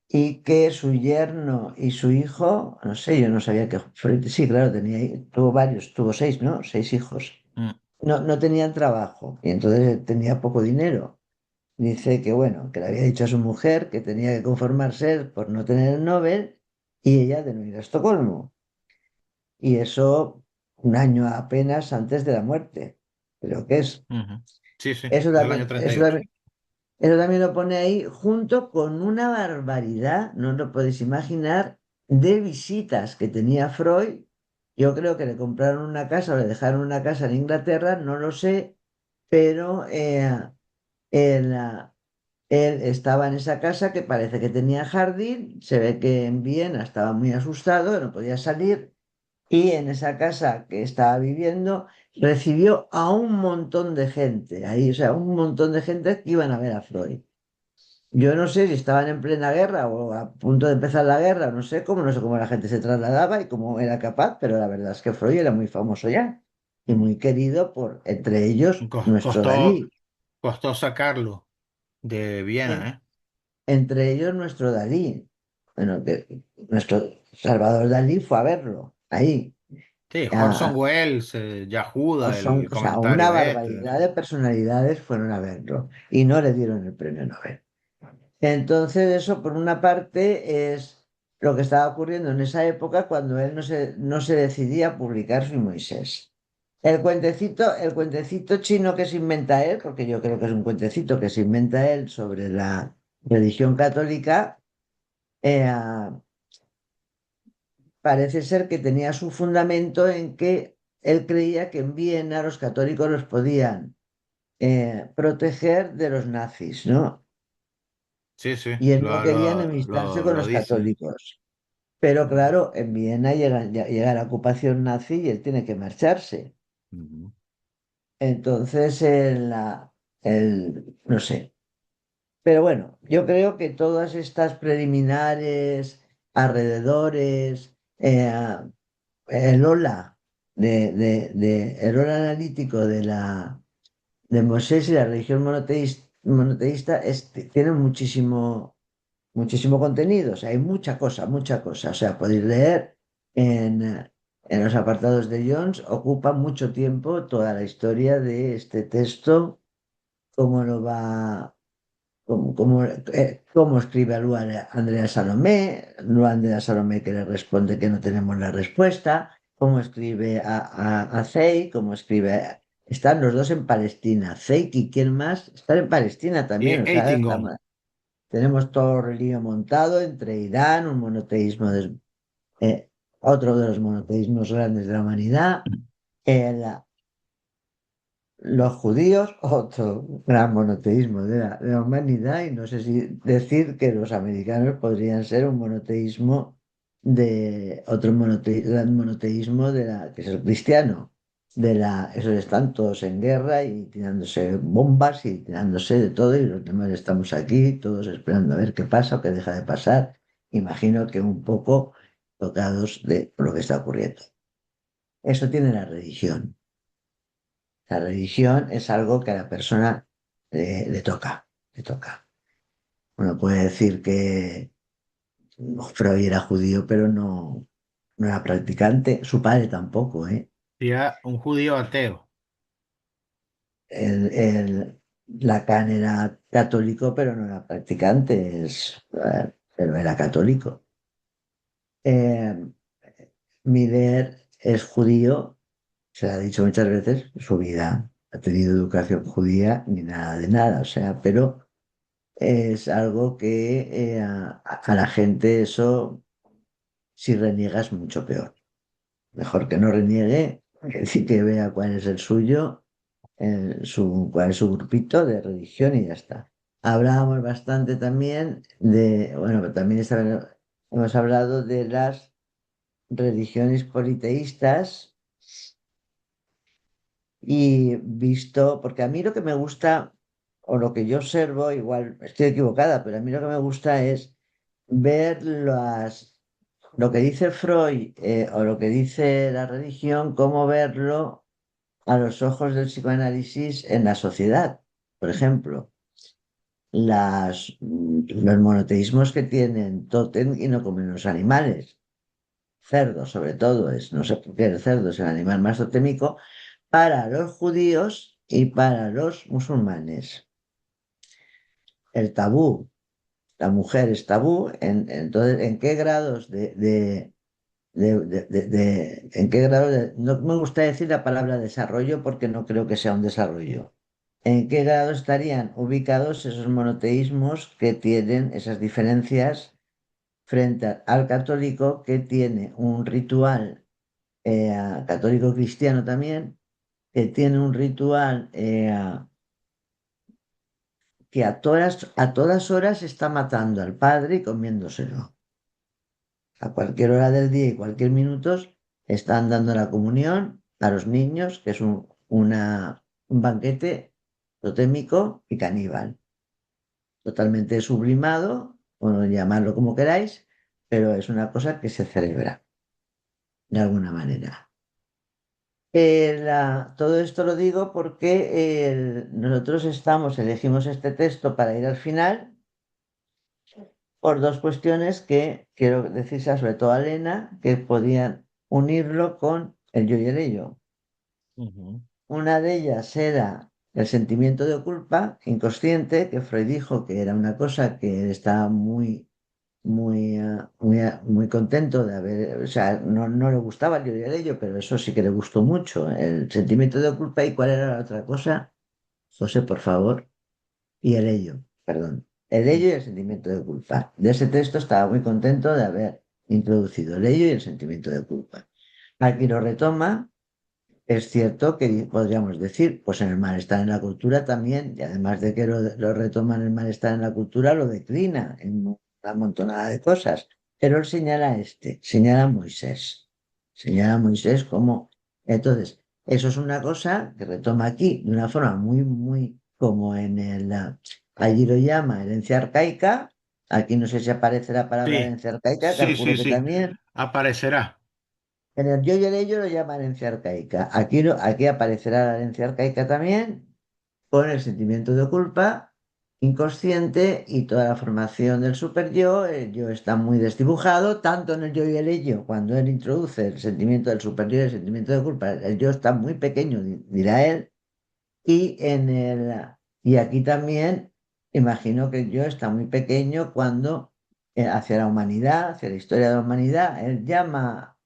y que su yerno y su hijo, no sé, yo no sabía que Freud, sí, claro, tuvo varios, tuvo seis, ¿no? Seis hijos. Mm, No tenían trabajo y entonces tenía poco dinero. Dice que, bueno, que le había dicho a su mujer que tenía que conformarse por no tener el Nobel y ella de no ir a Estocolmo. Y eso un año apenas antes de la muerte. Creo que es. ujú. Sí, sí, Eso del año también, eso 38. también, eso también lo pone ahí junto con una barbaridad, no lo podéis imaginar, de visitas que tenía Freud. Yo creo que le compraron una casa o le dejaron una casa en Inglaterra, no lo sé, pero él, él estaba en esa casa que parece que tenía jardín, se ve que en Viena estaba muy asustado, no podía salir, y en esa casa que estaba viviendo recibió a un montón de gente ahí, o sea, un montón de gente que iban a ver a Freud. Yo no sé si estaban en plena guerra o a punto de empezar la guerra, no sé cómo la gente se trasladaba y cómo era capaz, pero la verdad es que Freud era muy famoso ya y Mm. muy querido por, entre ellos, nuestro Costó, Dalí. costó sacarlo de Viena, En- ¿eh? Entre ellos nuestro Dalí. Bueno, que nuestro Salvador Dalí fue a verlo ahí. Sí, Orson A- Welles, Yahuda, el o sea, una comentario este. barbaridad de personalidades fueron a verlo y no le dieron el premio Nobel. Entonces, eso por una parte es lo que estaba ocurriendo en esa época cuando él no se decidía a publicar su Moisés. El cuentecito chino que se inventa él, porque yo creo que es un cuentecito que se inventa él sobre la religión católica, ah, parece ser que tenía su fundamento en que él creía que en Viena los católicos los podían proteger de los nazis, ¿no? Sí, sí, Y él no quería enemistarse con lo los dice. católicos. Pero claro, en Viena llega la ocupación nazi y él tiene que marcharse. Ujú. Entonces, no sé. Pero bueno, yo creo que todas estas preliminares, alrededores, el ola el ola analítico de Mosés y la religión monoteísta tiene muchísimo contenido, o sea, hay mucha cosa. O sea, podéis leer en los apartados de Jones, ocupa mucho tiempo toda la historia de este texto, cómo lo va, cómo escribe a Andrea Salomé que le responde que no tenemos la respuesta, cómo escribe a Zeik, cómo escribe. Están los dos en Palestina. Zeik y quién más están en Palestina Y también. O sea, Eitingon. tenemos todo el lío montado entre Irán, un monoteísmo, otro de los monoteísmos grandes de la humanidad, el- los judíos, otro gran monoteísmo de la humanidad, y no sé si decir que los americanos podrían ser un monoteísmo de otro gran monoteísmo que es el cristiano. Esos están todos en guerra y tirándose bombas y tirándose de todo, y los demás estamos aquí, todos esperando a ver qué pasa o qué deja de pasar. Imagino que un poco tocados de lo que está ocurriendo. Eso tiene la religión. La religión es algo que a la persona le toca, le toca. Uno puede decir que Freud era judío, pero no era practicante. Su padre tampoco, ¿eh? Era un judío ateo. Lacan era católico, pero no era practicante, pero era católico. Eh, Miller es judío, se lo ha dicho muchas veces, su vida ha tenido educación judía ni nada de nada, o sea, pero es algo que a la gente eso, si reniega, es mucho peor. Mejor que no reniegue, que sí que vea cuál es el suyo, cuál es su grupito de religión y ya está. hablábamos bastante también de, bueno, también hemos hablado de las religiones politeístas y visto, porque a mí lo que me gusta, o lo que yo observo, igual estoy equivocada, pero a mí lo que me gusta es ver lo que dice Freud o lo que dice la religión, cómo verlo a los ojos del psicoanálisis en la sociedad. Por ejemplo, los monoteísmos que tienen tótem y no comen los animales, cerdos sobre todo, no sé por qué el cerdo es el animal más totémico, para los judíos y para los musulmanes. El tabú, la mujer es tabú, entonces, ¿en qué grados en qué grado no me gusta decir la palabra desarrollo porque no creo que sea un desarrollo? ¿En qué grado estarían ubicados esos monoteísmos que tienen esas diferencias frente al católico que tiene un ritual, católico cristiano también, que tiene un ritual que a todas horas está matando al padre y comiéndoselo? A cualquier hora del día y cualquier minuto están dando la comunión a los niños, que es un banquete totémico y caníbal, totalmente sublimado, o llamarlo como queráis, pero es una cosa que se celebra de alguna manera. Todo esto lo digo porque nosotros elegimos este texto para ir al final por dos cuestiones que quiero decirse sobre todo a Elena, que podían unirlo con el yo y el ello. Ujú. Una de ellas era el sentimiento de culpa inconsciente, que Freud dijo que era una cosa que él estaba muy contento de haber, o sea, no le gustaba el yo y el ello, pero eso sí que le gustó mucho, el sentimiento de culpa. ¿Y cuál era la otra cosa? José, por favor. Y el ello, perdón. El ello y el sentimiento de culpa. De ese texto estaba muy contento de haber introducido el ello y el sentimiento de culpa. Aquí lo retoma. Es cierto que podríamos decir, pues en el malestar en la cultura también, y además de que lo retoma en el malestar en la cultura, lo declina en una montonada de cosas. Pero él señala a Moisés. Señala a Moisés como. Entonces, eso es una cosa que retoma aquí de una forma muy, como allí lo llama herencia arcaica. Aquí no sé si aparece la palabra Sí, herencia arcaica, sí, calculo sí, que sí. también. Aparecerá. En el yo y el ello lo llaman herencia arcaica. Aquí aparecerá la herencia arcaica también, con el sentimiento de culpa inconsciente y toda la formación del superyo. El yo está muy desdibujado, tanto en el yo y el ello, cuando él introduce el sentimiento del superyo y el sentimiento de culpa, el yo está muy pequeño, dirá él, y aquí también imagino que el yo está muy pequeño cuando hacia la humanidad, hacia la historia de la humanidad, él llama.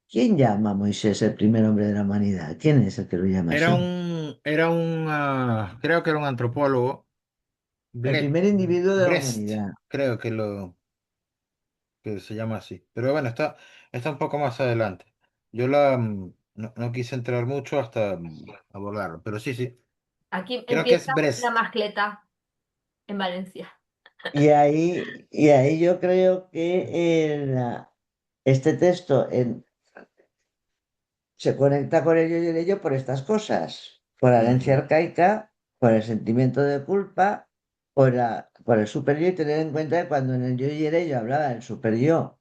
¿Quién llama a Moisés el primer hombre de la humanidad? ¿Quién es el que lo llama así? Creo que era un antropólogo, El Ble- primer individuo de la Brest, humanidad. creo que se llama así. Pero bueno, está un poco más adelante. No quise entrar mucho hasta abordarlo, pero sí, sí. Aquí Creo que empieza es la Brest. mascleta en Valencia. Y ahí yo creo que este texto se conecta con ello y el ello por estas cosas, por la herencia Ujú. arcaica, por el sentimiento de culpa, por el super yo, y tener en cuenta que cuando en el yo y el ello hablaba del super yo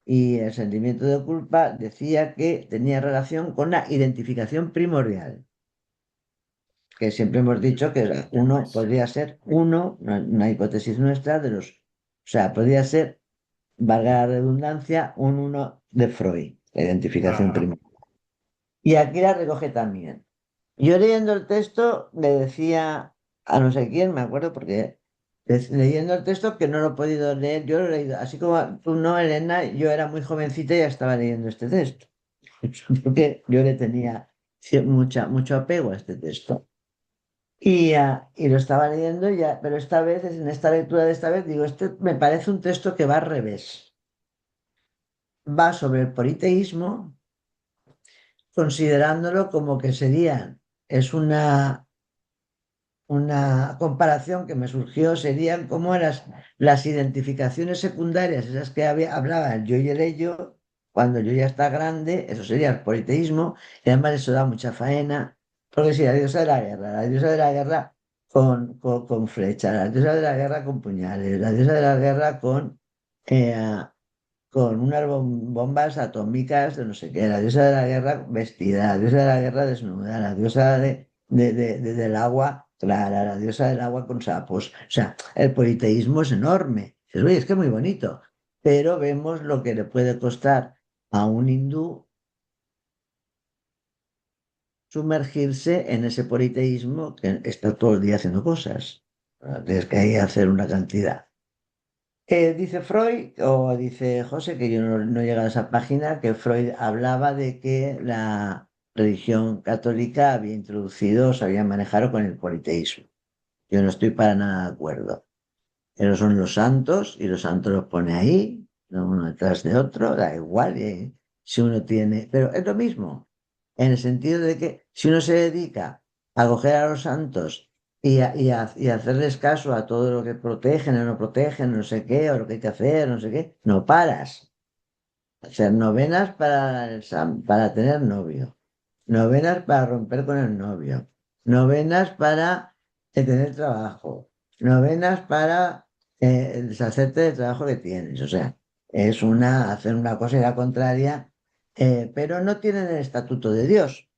y el sentimiento de culpa, decía que tenía relación con la identificación primordial, que siempre hemos dicho que uno podría ser una hipótesis nuestra o sea, podría ser, valga la redundancia, un uno de Freud, la identificación Ajá. primordial. Y aquí la recoge también. Yo leyendo el texto le decía a no sé quién, me acuerdo, porque leyendo el texto que no lo he podido leer, yo lo he leído, así como tú no, Elena, yo era muy jovencita y ya estaba leyendo este texto, porque yo le tenía mucho apego a este texto. Y lo estaba leyendo ya, pero esta vez, en esta lectura de esta vez, digo, este me parece un texto que va al revés. Va sobre el politeísmo, considerándolo como que es una comparación que me surgió serían como las identificaciones secundarias, esas que hablaba el yo y el ello, cuando el yo ya está grande, eso sería el politeísmo, y además eso da mucha faena, porque si la diosa de la guerra con flechas, la diosa de la guerra con puñales, la diosa de la guerra eh, con unas bombas atómicas de no sé qué, la diosa de la guerra vestida, la diosa de la guerra desnuda, la diosa del agua clara, la diosa del agua con sapos. O sea, el politeísmo es enorme. Dices, oye, es que es muy bonito, pero vemos lo que le puede costar a un hindú sumergirse en ese politeísmo que está todo el día haciendo cosas. Tienes que ahí hacer una cantidad. Dice Freud, o dice José, que yo no llego a esa página, que Freud hablaba de que la religión católica había introducido, se había manejado con el politeísmo. Yo no estoy para nada de acuerdo. Esos son los santos y los santos los pone ahí, ¿no? Uno detrás de otro, da igual. Si uno tiene, pero es lo mismo, en el sentido de que si uno se dedica a coger a los santos y a hacerles caso a todo lo que protegen o no protegen, no sé qué, o lo que hay que hacer, no sé qué, no paras. Hacer novenas para tener novio, novenas para romper con el novio, novenas para tener trabajo, novenas para deshacerte del trabajo que tienes. O sea, hacer una cosa y la contraria, pero no tienen el estatuto de Dios.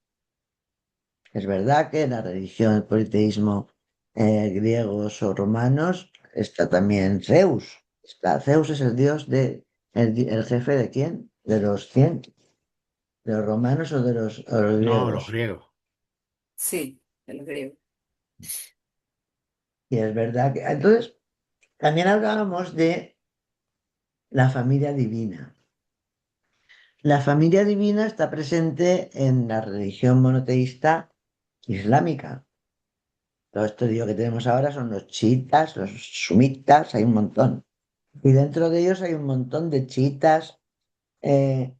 Es verdad que en la religión, el politeísmo griegos o romanos está también Zeus. Zeus es el dios el jefe de quién? De los 100, de los romanos o los No, los griegos. griegos. Sí, el griego. Y es verdad que entonces también hablábamos de la familia divina. La familia divina está presente en la religión monoteísta islámica. Todo esto digo que tenemos ahora son los chiitas, los sumitas, hay un montón. Y dentro de ellos hay un montón de chiitas, eh,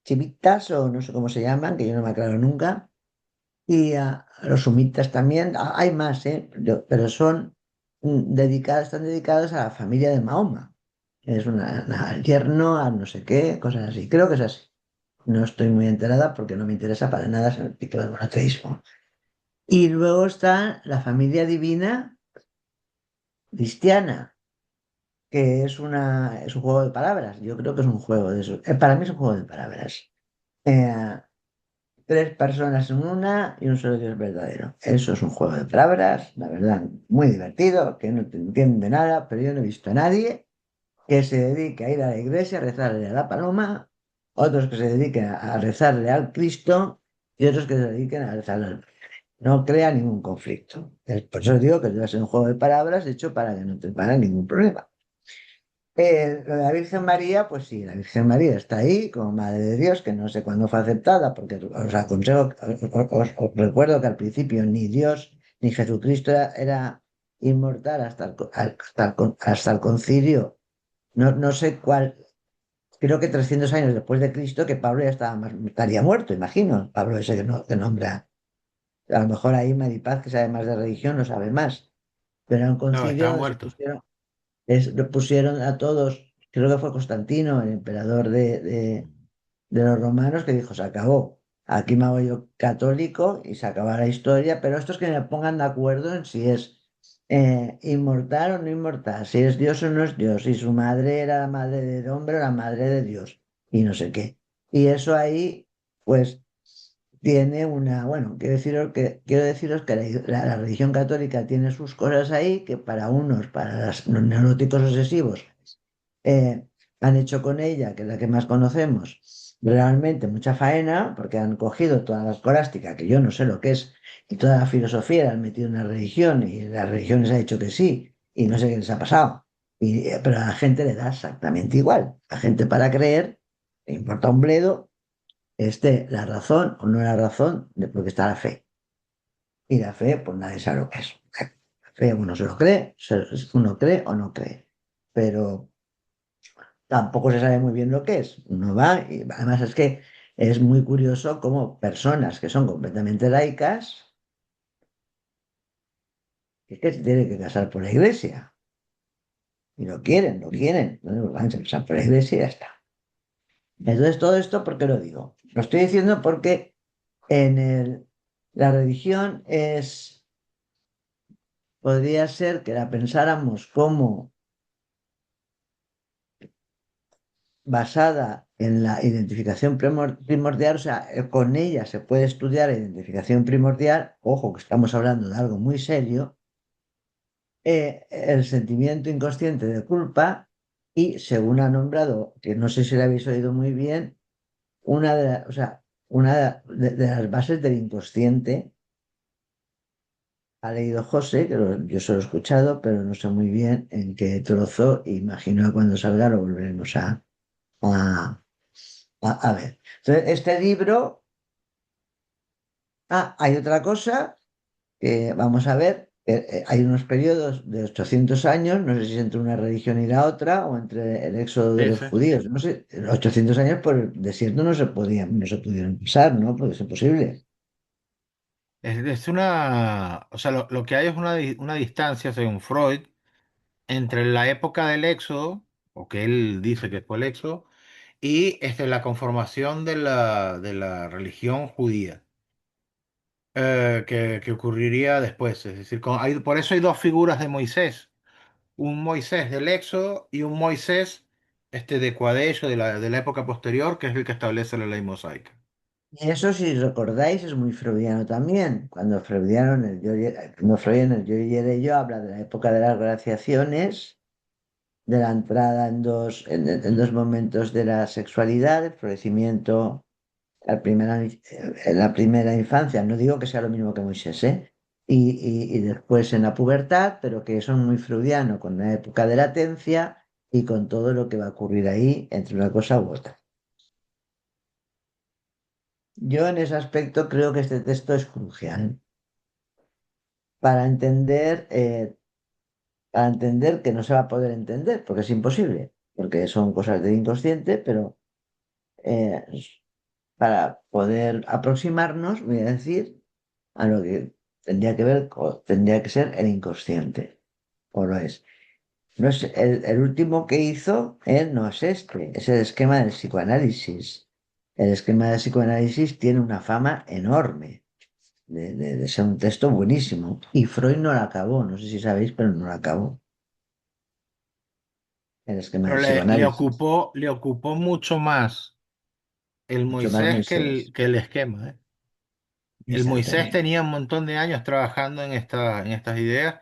chivitas o no sé cómo se llaman, que yo no me aclaro nunca. Y los sumitas también, hay más, pero son están dedicados a la familia de Mahoma. Es al yerno, a no sé qué, cosas así. Creo que es así. No estoy muy enterada porque no me interesa para nada el pico del monoteísmo. Y luego está la familia divina cristiana, que es un juego de palabras. Yo creo que es un juego de eso. Para mí es un juego de palabras. Eh, Tres personas en una y un solo Dios verdadero. Eso es un juego de palabras, la verdad, muy divertido, que no te entiende nada, pero yo no he visto a nadie que se dedique a ir a la iglesia a rezarle a la paloma, otros que se dediquen a rezarle al Cristo y otros que se dediquen a rezarle al... No crea ningún conflicto. Por eso digo que debe ser un juego de palabras hecho para que no te pare ningún problema. Lo de la Virgen María, pues sí, la Virgen María está ahí como Madre de Dios, que no sé cuándo fue aceptada, porque os aconsejo, os recuerdo que al principio ni Dios ni Jesucristo era inmortal hasta el concilio. No sé cuál, creo que 300 años después de Cristo, que Pablo ya estaría muerto, imagino. Pablo ese que nombra. A lo mejor ahí Maripaz, que sabe más de religión, no sabe más. Pero era un No, concilio estaba donde muerto. lo pusieron a todos, creo que fue Constantino, el emperador de los romanos, que dijo, se acabó. Aquí me hago yo católico y se acaba la historia, pero estos que me pongan de acuerdo en si es inmortal o no inmortal, si es Dios o no es Dios, si su madre era la madre del hombre o la madre de Dios, y no sé qué. Y eso ahí, pues, tiene bueno, quiero deciros que la religión católica tiene sus cosas ahí, que para unos, para los neuróticos obsesivos, eh, han hecho con ella, que es la que más conocemos, realmente mucha faena, porque han cogido toda la escolástica, que yo no sé lo que es, y toda la filosofía la han metido en la religión, y la religión les ha dicho que sí, y no sé qué les ha pasado. Pero a la gente le da exactamente igual. La gente para creer, le importa un bledo, la razón o no la razón, porque está la fe. Y la fe, pues nadie sabe lo que es. La fe uno se lo cree, uno cree o no cree. Pero tampoco se sabe muy bien lo que es. Uno va y además es que es muy curioso cómo personas que son completamente laicas es que se tiene que casar por la iglesia. Y lo quieren, no lo van a casar por la iglesia y ya está. Entonces, todo esto, ¿por qué lo digo? Lo estoy diciendo porque en la religión podría ser que la pensáramos como basada en la identificación primordial, o sea, con ella se puede estudiar la identificación primordial, ojo que estamos hablando de algo muy serio, el sentimiento inconsciente de culpa y, según ha nombrado, que no sé si lo habéis oído muy bien, o sea, una de las bases del inconsciente, ha leído José, que yo solo he escuchado, pero no sé muy bien en qué trozo, imagino que cuando salga lo volveremos a, a ver. Entonces, este libro, hay otra cosa que vamos a ver. Hay unos periodos de 800 años, no sé si es entre una religión y la otra, o entre el éxodo de Sí, los sí. judíos, no sé, 800 años por el desierto no se pudieron pasar, ¿no? Porque es imposible. O sea, lo que hay es una distancia, según Freud, entre la época del Éxodo, o que él dice que fue el Éxodo, y la conformación de la religión judía, que ocurriría después. Es decir, por eso hay dos figuras de Moisés, un Moisés del Éxodo y un Moisés de Cuadello, de la época posterior, que es el que establece la ley mosaica. Y eso, si recordáis, es muy freudiano también. Cuando Freudiano en el yo, cuando Freud en el yo y el ello habla de la época de las glaciaciones, de la entrada en dos momentos de la sexualidad, el florecimiento en la primera infancia, no digo que sea lo mismo que Moisés, ¿eh? Y después en la pubertad, pero que son muy freudiano con la época de latencia y con todo lo que va a ocurrir ahí entre una cosa u otra. Yo en ese aspecto creo que este texto es crucial para entender, eh, para entender que no se va a poder entender, porque es imposible, porque son cosas del inconsciente, pero eh, para poder aproximarnos, voy a decir, a lo que tendría que ser el inconsciente, o lo es. No es el último que hizo, él no es este, es el esquema del psicoanálisis. El esquema del psicoanálisis tiene una fama enorme de ser un texto buenísimo. Y Freud no lo acabó, no sé si sabéis, pero no lo acabó. El esquema Pero del le psicoanálisis, ocupó mucho más el mucho más Moisés que Moisés. el esquema, ¿eh? El Moisés Exactamente. tenía un montón de años trabajando en estas ideas,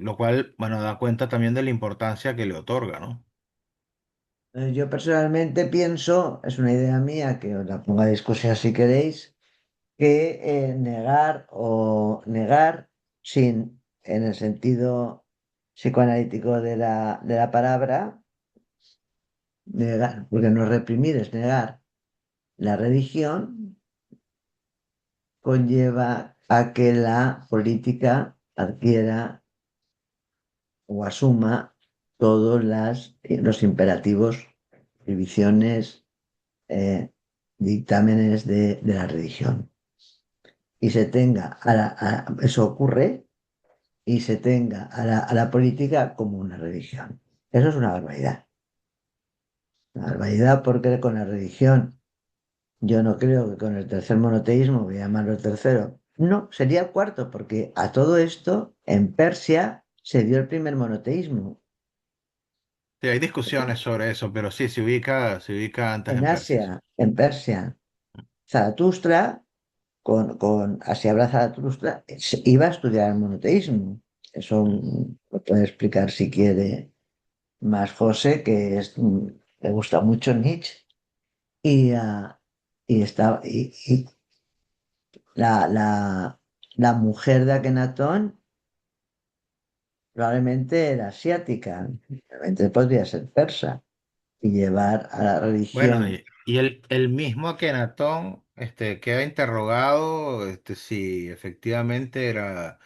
lo cual, bueno, da cuenta también de la importancia que le otorga, ¿no? Yo personalmente pienso, es una idea mía que os la pongo a discusión si queréis, que negar sin, en el sentido psicoanalítico de la palabra, negar, porque no reprimir es negar la religión, conlleva a que la política adquiera o asuma todos los imperativos, prohibiciones, dictámenes de la religión. Y se tenga, eso ocurre, y se tenga a la política como una religión. Eso es una barbaridad. Una barbaridad porque con la religión, yo no creo que con el tercer monoteísmo, voy a llamarlo el tercero, no, sería el cuarto, porque a todo esto en Persia se dio el primer monoteísmo. Sí, hay discusiones sobre eso, pero sí, se ubica antes En en Persia. Sí. Asia, en Persia, Zaratustra, así habla Zaratustra, iba a estudiar el monoteísmo. Eso lo puede explicar si quiere más José, le gusta mucho Nietzsche. Y, y la mujer de Akenatón probablemente era asiática, probablemente podría ser persa y llevar a la Bueno, religión y el mismo Akenatón queda interrogado si efectivamente era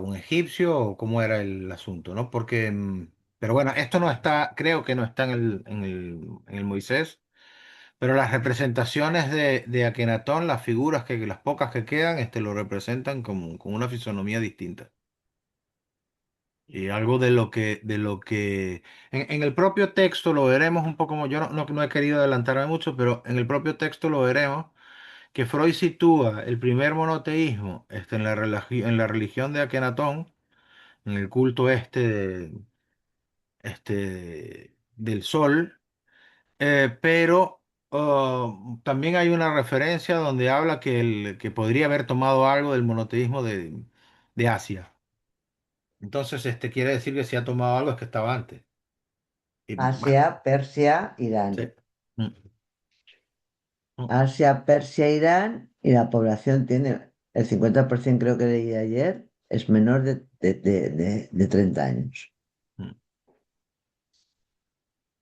un egipcio o cómo era el asunto, ¿no? Pero bueno, esto no está, creo que no está en el Moisés, Pero las representaciones de Akenatón, las figuras las pocas que quedan, lo representan con una fisonomía distinta. Y algo en el propio texto lo veremos un poco, yo no he querido adelantarme mucho, pero en el propio texto lo veremos, que Freud sitúa el primer monoteísmo en la religión de Akenatón, en el culto del sol, pero también hay una referencia donde habla que podría haber tomado algo del monoteísmo de Asia. Entonces, quiere decir que si ha tomado algo es que estaba antes. Y bueno, Asia, Persia, Irán. sí. Mm, mm, Asia, Persia, Irán, y la población tiene, el 50% creo que leí ayer, es menor de 30 años. mm,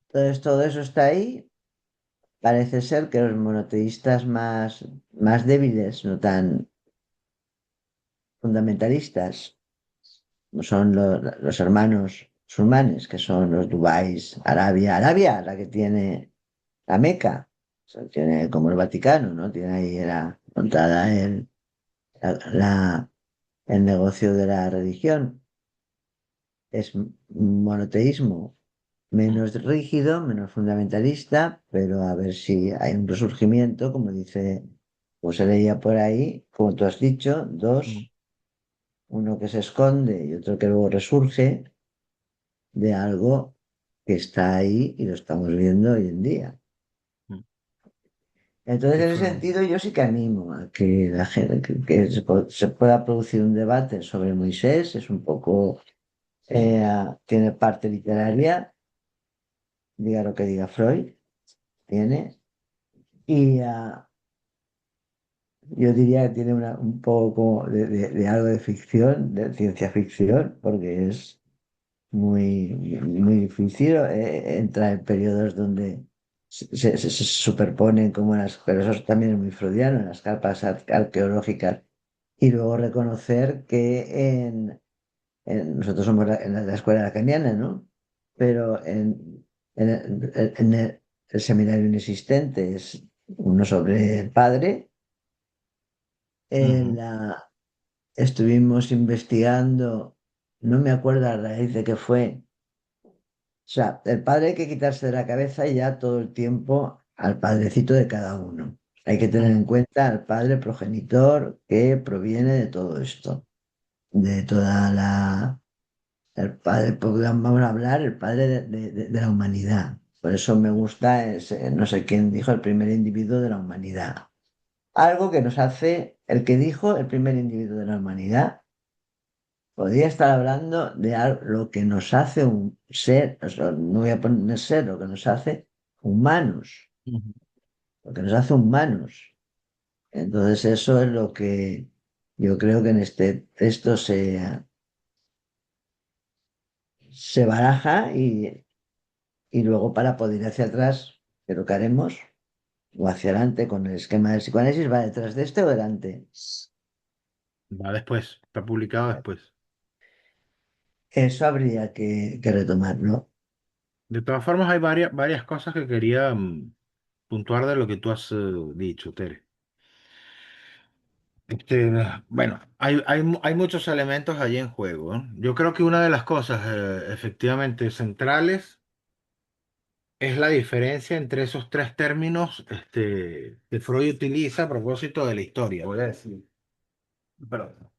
Entonces, todo eso está ahí. Parece ser que los monoteístas más débiles, no tan fundamentalistas, son los hermanos musulmanes, que son los Dubáis, Arabia, la que tiene la Meca, o sea, tiene como el Vaticano, ¿no? Tiene ahí montada la, la- el negocio de la religión. Es un monoteísmo mm, menos rígido, menos fundamentalista, pero a ver si hay un resurgimiento, como dice, pues se leía por ahí, como tú has dicho, mm, dos, uno que se esconde y otro que luego resurge de algo que está ahí y lo estamos viendo hoy en día. mm. Entonces, Sí, en ese sentido, yo sí que animo a que la gente, que se pueda producir un debate sobre Moisés, es un poco, tiene parte literaria, diga lo que diga Freud, tiene, y yo diría que tiene un poco de algo de ficción, de ciencia ficción, porque es muy difícil, entra en periodos donde se superponen como pero eso también es muy freudiano, en las capas arqueológicas, y luego reconocer que nosotros somos en la escuela lacaniana, ¿no? Pero en el seminario inexistente es uno sobre el padre. En Ujú, la, estuvimos investigando, no me acuerdo a raíz de qué fue. O sea, el padre hay que quitarse de la cabeza ya todo el tiempo al padrecito de cada uno. Hay que tener en ujú, cuenta al padre progenitor que proviene de todo esto, de toda el padre, porque vamos a hablar, el padre de la humanidad. Por eso me gusta, no sé quién dijo, el primer individuo de la humanidad. Algo que nos hace, el que dijo el primer individuo de la humanidad, podría estar hablando de lo que nos hace un ser, o sea, no voy a poner ser, lo que nos hace humanos, ujú. lo que nos hace humanos. Entonces eso es lo que yo creo que en este texto se baraja y luego para poder ir hacia atrás, que lo que haremos, o hacia adelante con el esquema del psicoanálisis, va detrás de este o delante. Va después, está publicado después. Eso habría que retomarlo. De todas formas, hay varias cosas que quería puntuar de lo que tú has dicho, Tere. Bueno, hay muchos elementos allí en juego, ¿no? Yo creo que una de las cosas efectivamente centrales es la diferencia entre esos tres términos que Freud utiliza a propósito de la historia. Voy a decir, perdón.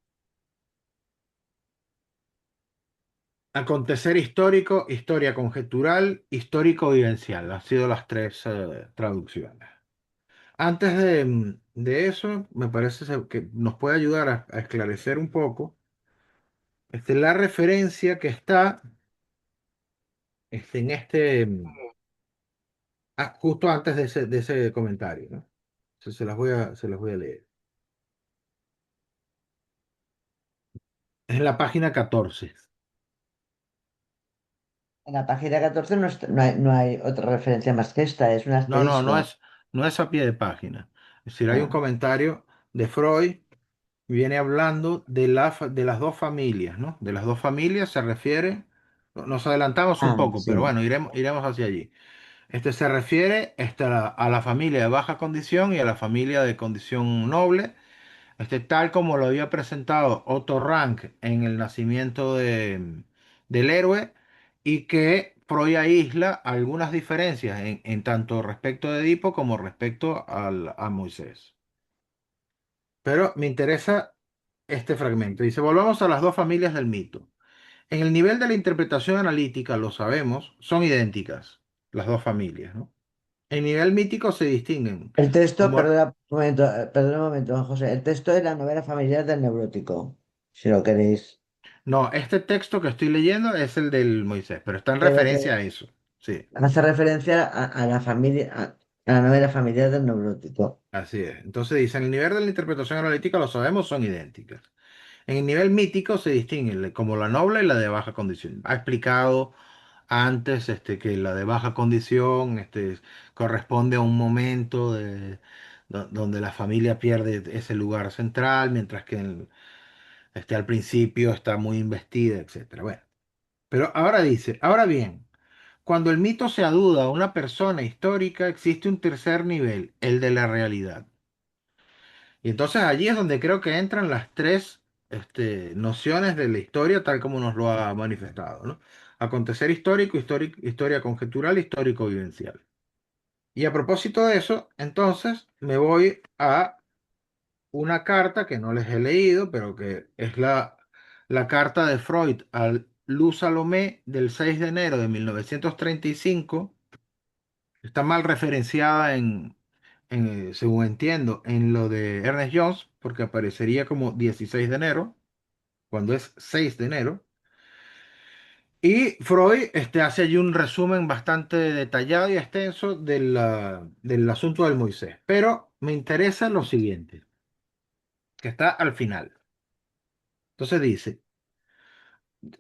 Acontecer histórico, historia conjetural, histórico vivencial. Han sido las tres traducciones. Antes de eso, me parece que nos puede ayudar a esclarecer un poco la referencia que está en justo antes de ese comentario, ¿no? Se las voy a leer. Es en la página 14. En la página 14 no hay otra referencia más que esta, es un No, no, no asterisco. es, no es a pie de página. Es decir, hay un Ah, comentario de Freud, viene hablando de las dos familias, ¿no? De las dos familias se refiere, nos adelantamos un poco, pero sí. bueno, iremos hacia allí. Se refiere a la familia de baja condición y a la familia de condición noble, tal como lo había presentado Otto Rank en El nacimiento del héroe, y que Freud aísla algunas diferencias en tanto respecto de Edipo como respecto a Moisés. Pero me interesa este fragmento. Dice, volvamos a las dos familias del mito. En el nivel de la interpretación analítica, lo sabemos, son idénticas las dos familias, ¿no? En nivel mítico se distinguen El texto, como... perdona un momento, don José. El texto es la novela familiar del neurótico, si lo queréis. No, este texto que estoy leyendo es el del Moisés, pero está en Pero referencia que a eso. Sí, hace referencia a la familia, a la novela familiar del neurótico. así es. Entonces dice, en el nivel de la interpretación analítica, lo sabemos, son idénticas. En el nivel mítico se distinguen como la noble y la de baja condición. Ha explicado antes que la de baja condición corresponde a un momento donde la familia pierde ese lugar central, mientras que al principio está muy investida, etcétera. Bueno, pero ahora dice, ahora bien, cuando el mito se aduda a una persona histórica, existe un tercer nivel, el de la realidad. Y entonces allí es donde creo que entran las tres nociones de la historia tal como nos lo ha manifestado, ¿no? Acontecer histórico, historia conjetural, histórico vivencial. Y a propósito de eso, entonces me voy a una carta que no les he leído, pero que es la carta de Freud a Luz Salomé del 6 de enero de 1935. Está mal referenciada según entiendo, en lo de Ernest Jones, porque aparecería como 16 de enero, cuando es 6 de enero. Y Freud hace allí un resumen bastante detallado y extenso del asunto del Moisés. Pero me interesa lo siguiente, que está al final. Entonces dice,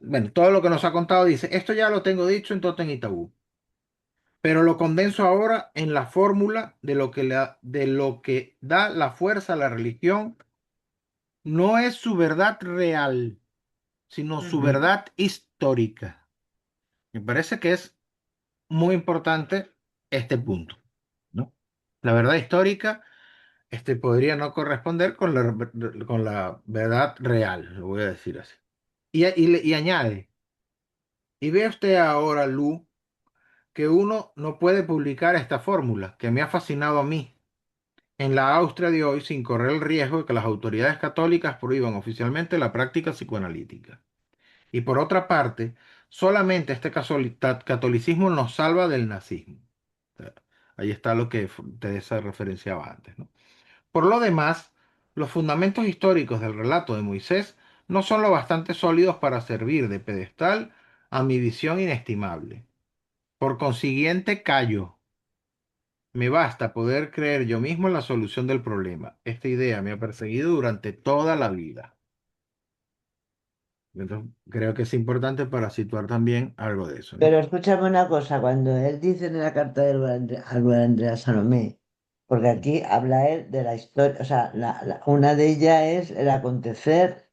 bueno, todo lo que nos ha contado dice, esto ya lo tengo dicho en Totem y Tabú, pero lo condenso ahora en la fórmula de lo que da la fuerza a la religión. No es su verdad real, sino su Ujú. verdad histórica. Me parece que es muy importante este punto, ¿no? La verdad histórica, podría no corresponder con la verdad real, lo voy a decir así. Y añade, y ve usted ahora, Lu, que uno no puede publicar esta fórmula que me ha fascinado a mí en la Austria de hoy sin correr el riesgo de que las autoridades católicas prohíban oficialmente la práctica psicoanalítica. Y por otra parte, solamente este catolicismo nos salva del nazismo. O sea, ahí está lo que Teresa referenciaba antes, ¿no? Por lo demás, los fundamentos históricos del relato de Moisés no son lo bastante sólidos para servir de pedestal a mi visión inestimable. Por consiguiente, callo. Me basta poder creer yo mismo en la solución del problema. Esta idea me ha perseguido durante toda la vida. Entonces, creo que es importante para situar también algo de eso, ¿no? Pero escúchame una cosa, cuando él dice en la carta de Álvaro Andrea Salomé, porque aquí habla él de la historia, o sea, una de ellas es el acontecer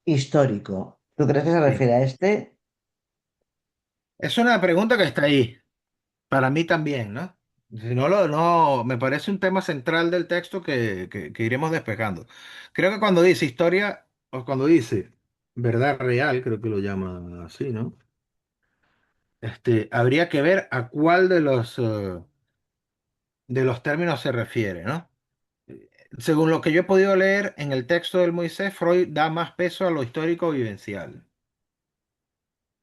histórico. ¿Tú crees que se Sí. refiere a este? Es una pregunta que está ahí, para mí también, ¿no? Si no, me parece un tema central del texto que iremos despejando. Creo que cuando dice historia, o cuando dice verdad real, creo que lo llama así, ¿no? Habría que ver a cuál de los términos se refiere, ¿no? Según lo que yo he podido leer en el texto del Moisés, Freud da más peso a lo histórico vivencial,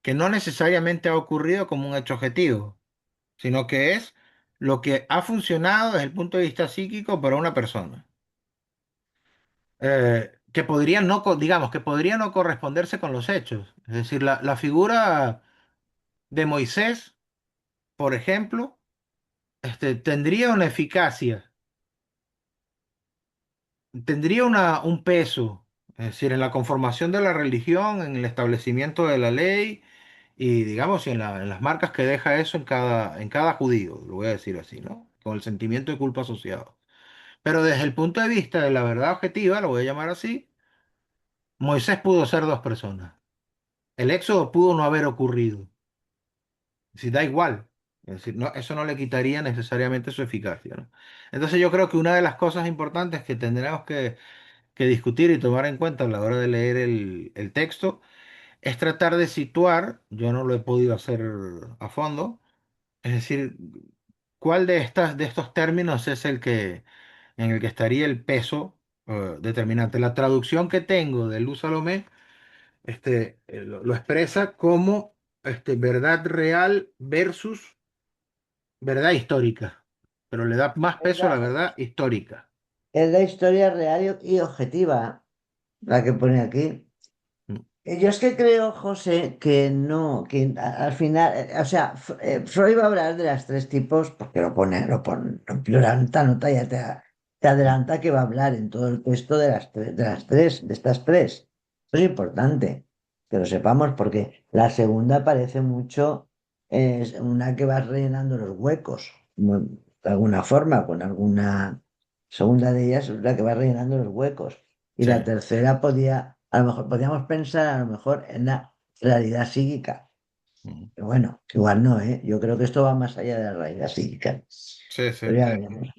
que no necesariamente ha ocurrido como un hecho objetivo, sino que es lo que ha funcionado desde el punto de vista psíquico para una persona. Que podría no, digamos, que podría no corresponderse con los hechos. Es decir, la figura de Moisés, por ejemplo, tendría una eficacia, tendría un peso, es decir, en la conformación de la religión, en el establecimiento de la ley y, digamos, en las marcas que deja eso en cada judío, lo voy a decir así, ¿no? Con el sentimiento de culpa asociado. Pero desde el punto de vista de la verdad objetiva, lo voy a llamar así, Moisés pudo ser dos personas. El éxodo pudo no haber ocurrido. Si da igual. Es decir, no, eso no le quitaría necesariamente su eficacia, ¿no? Entonces yo creo que una de las cosas importantes que tendremos que discutir y tomar en cuenta a la hora de leer el texto es tratar de situar, yo no lo he podido hacer a fondo, es decir, cuál de estos términos es el que, en el que estaría el peso determinante. La traducción que tengo de Luz Salomé lo expresa como verdad real versus verdad histórica, pero le da más Es peso a la la, verdad histórica. es la historia real y objetiva, la que pone aquí. Mm, Yo es que creo, José, que no, que al final, o sea, Freud va a hablar de las tres tipos, porque lo plural, esta nota ya te mm, adelanta que va a hablar en todo el texto de estas tres. Eso es importante que lo sepamos, porque la segunda parece mucho, es una que va rellenando los huecos, de alguna forma, con alguna segunda de ellas es la que va rellenando los huecos. Y sí. la tercera a lo mejor podríamos pensar a lo mejor en la realidad psíquica. Mm, Pero bueno, igual no, ¿eh? Yo creo que esto va más allá de la realidad psíquica. sí, sí. Pero ya veremos.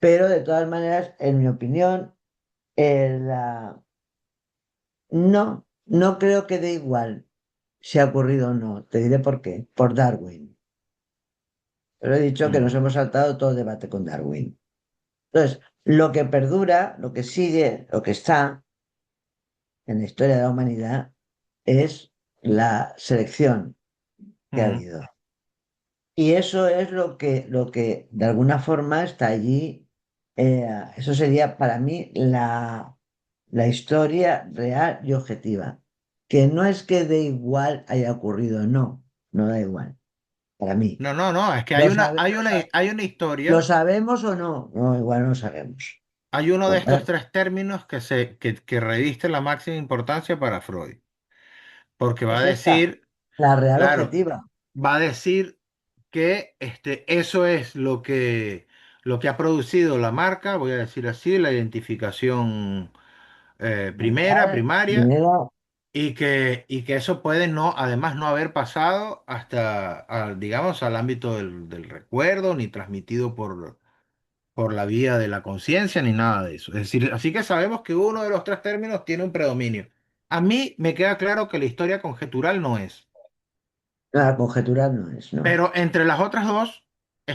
Pero de todas maneras, en mi opinión, no, no creo que dé igual si ha ocurrido o no. Te diré por qué. Por Darwin. Pero he dicho que nos Mm, hemos saltado todo el debate con Darwin. Entonces, lo que perdura, lo que sigue, lo que está en la historia de la humanidad es la selección que ha mm. habido. Y eso es lo que de alguna forma está allí. Eso sería para mí la historia real y objetiva. Que no es que de igual haya ocurrido, no, no da igual, para mí. No, no, no, es que ¿Lo sabe- hay una ¿Lo historia, sabemos o no? No, igual no lo sabemos. hay uno de Pues, estos tres términos que reviste la máxima importancia para Freud, porque va a es esta, decir, la real claro, objetiva. va a decir que eso es lo que ha producido la marca, voy a decir así, la identificación Mental, primaria, primero, y que eso puede no, además no haber pasado hasta, digamos, al ámbito del recuerdo, ni transmitido por la vía de la conciencia, ni nada de eso. Es decir, así que sabemos que uno de los tres términos tiene un predominio. A mí me queda claro que la historia conjetural no es. la conjetural no es, no. Pero entre las otras dos,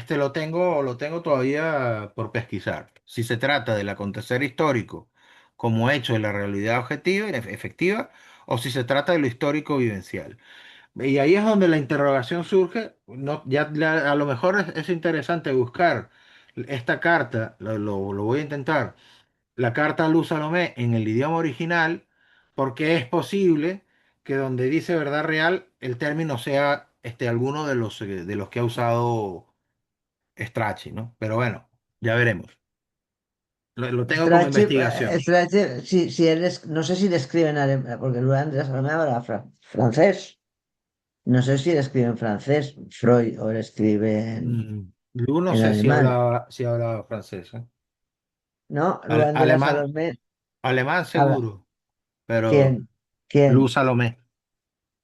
lo tengo todavía por pesquisar. Si se trata del acontecer histórico como hecho de la realidad objetiva y efectiva, o si se trata de lo histórico vivencial. Y ahí es donde la interrogación surge. No, a lo mejor es interesante buscar esta carta, lo voy a intentar, la carta a Luz Salomé en el idioma original, porque es posible que donde dice verdad real, el término sea alguno de los que ha usado Strachey, ¿no? Pero bueno, ya veremos. Lo tengo como investigación. Strache, si no sé si le escribe en alemán, porque Luis Andrés Salomé habla francés. No sé si le escribe en francés, Freud, o le escribe Lu no en sé alemán. si hablaba francés, ¿eh? No, Luis Andrés Alemán, Salomé alemán habla. seguro, pero ¿Quién? ¿Quién? Luz Salomé.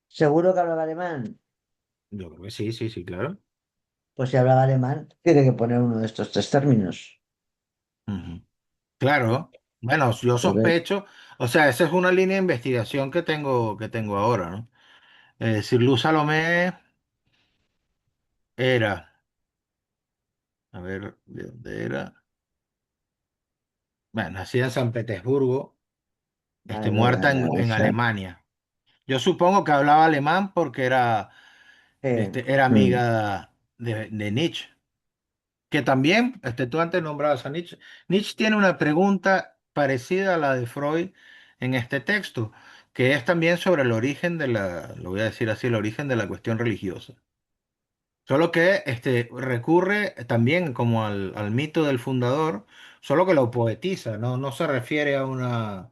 ¿Seguro que hablaba alemán? Yo creo que sí, sí, sí, claro. Pues si hablaba alemán, tiene que poner uno de estos tres términos. Ujú. Claro, bueno, yo Porque, sospecho, o sea, esa es una línea de investigación que tengo ahora, ¿no? Es decir, Luz Salomé era, a ver, ¿de dónde era? Bueno, nacida en San Petersburgo, vale, vale, muerta vale, vale, en Alemania. Yo supongo que hablaba alemán porque era mm. amiga de Nietzsche, que también, tú antes nombrabas a Nietzsche. Nietzsche tiene una pregunta parecida a la de Freud en este texto, que es también sobre el origen lo voy a decir así, el origen de la cuestión religiosa. Solo que recurre también como al mito del fundador, solo que lo poetiza, ¿no? No se refiere a una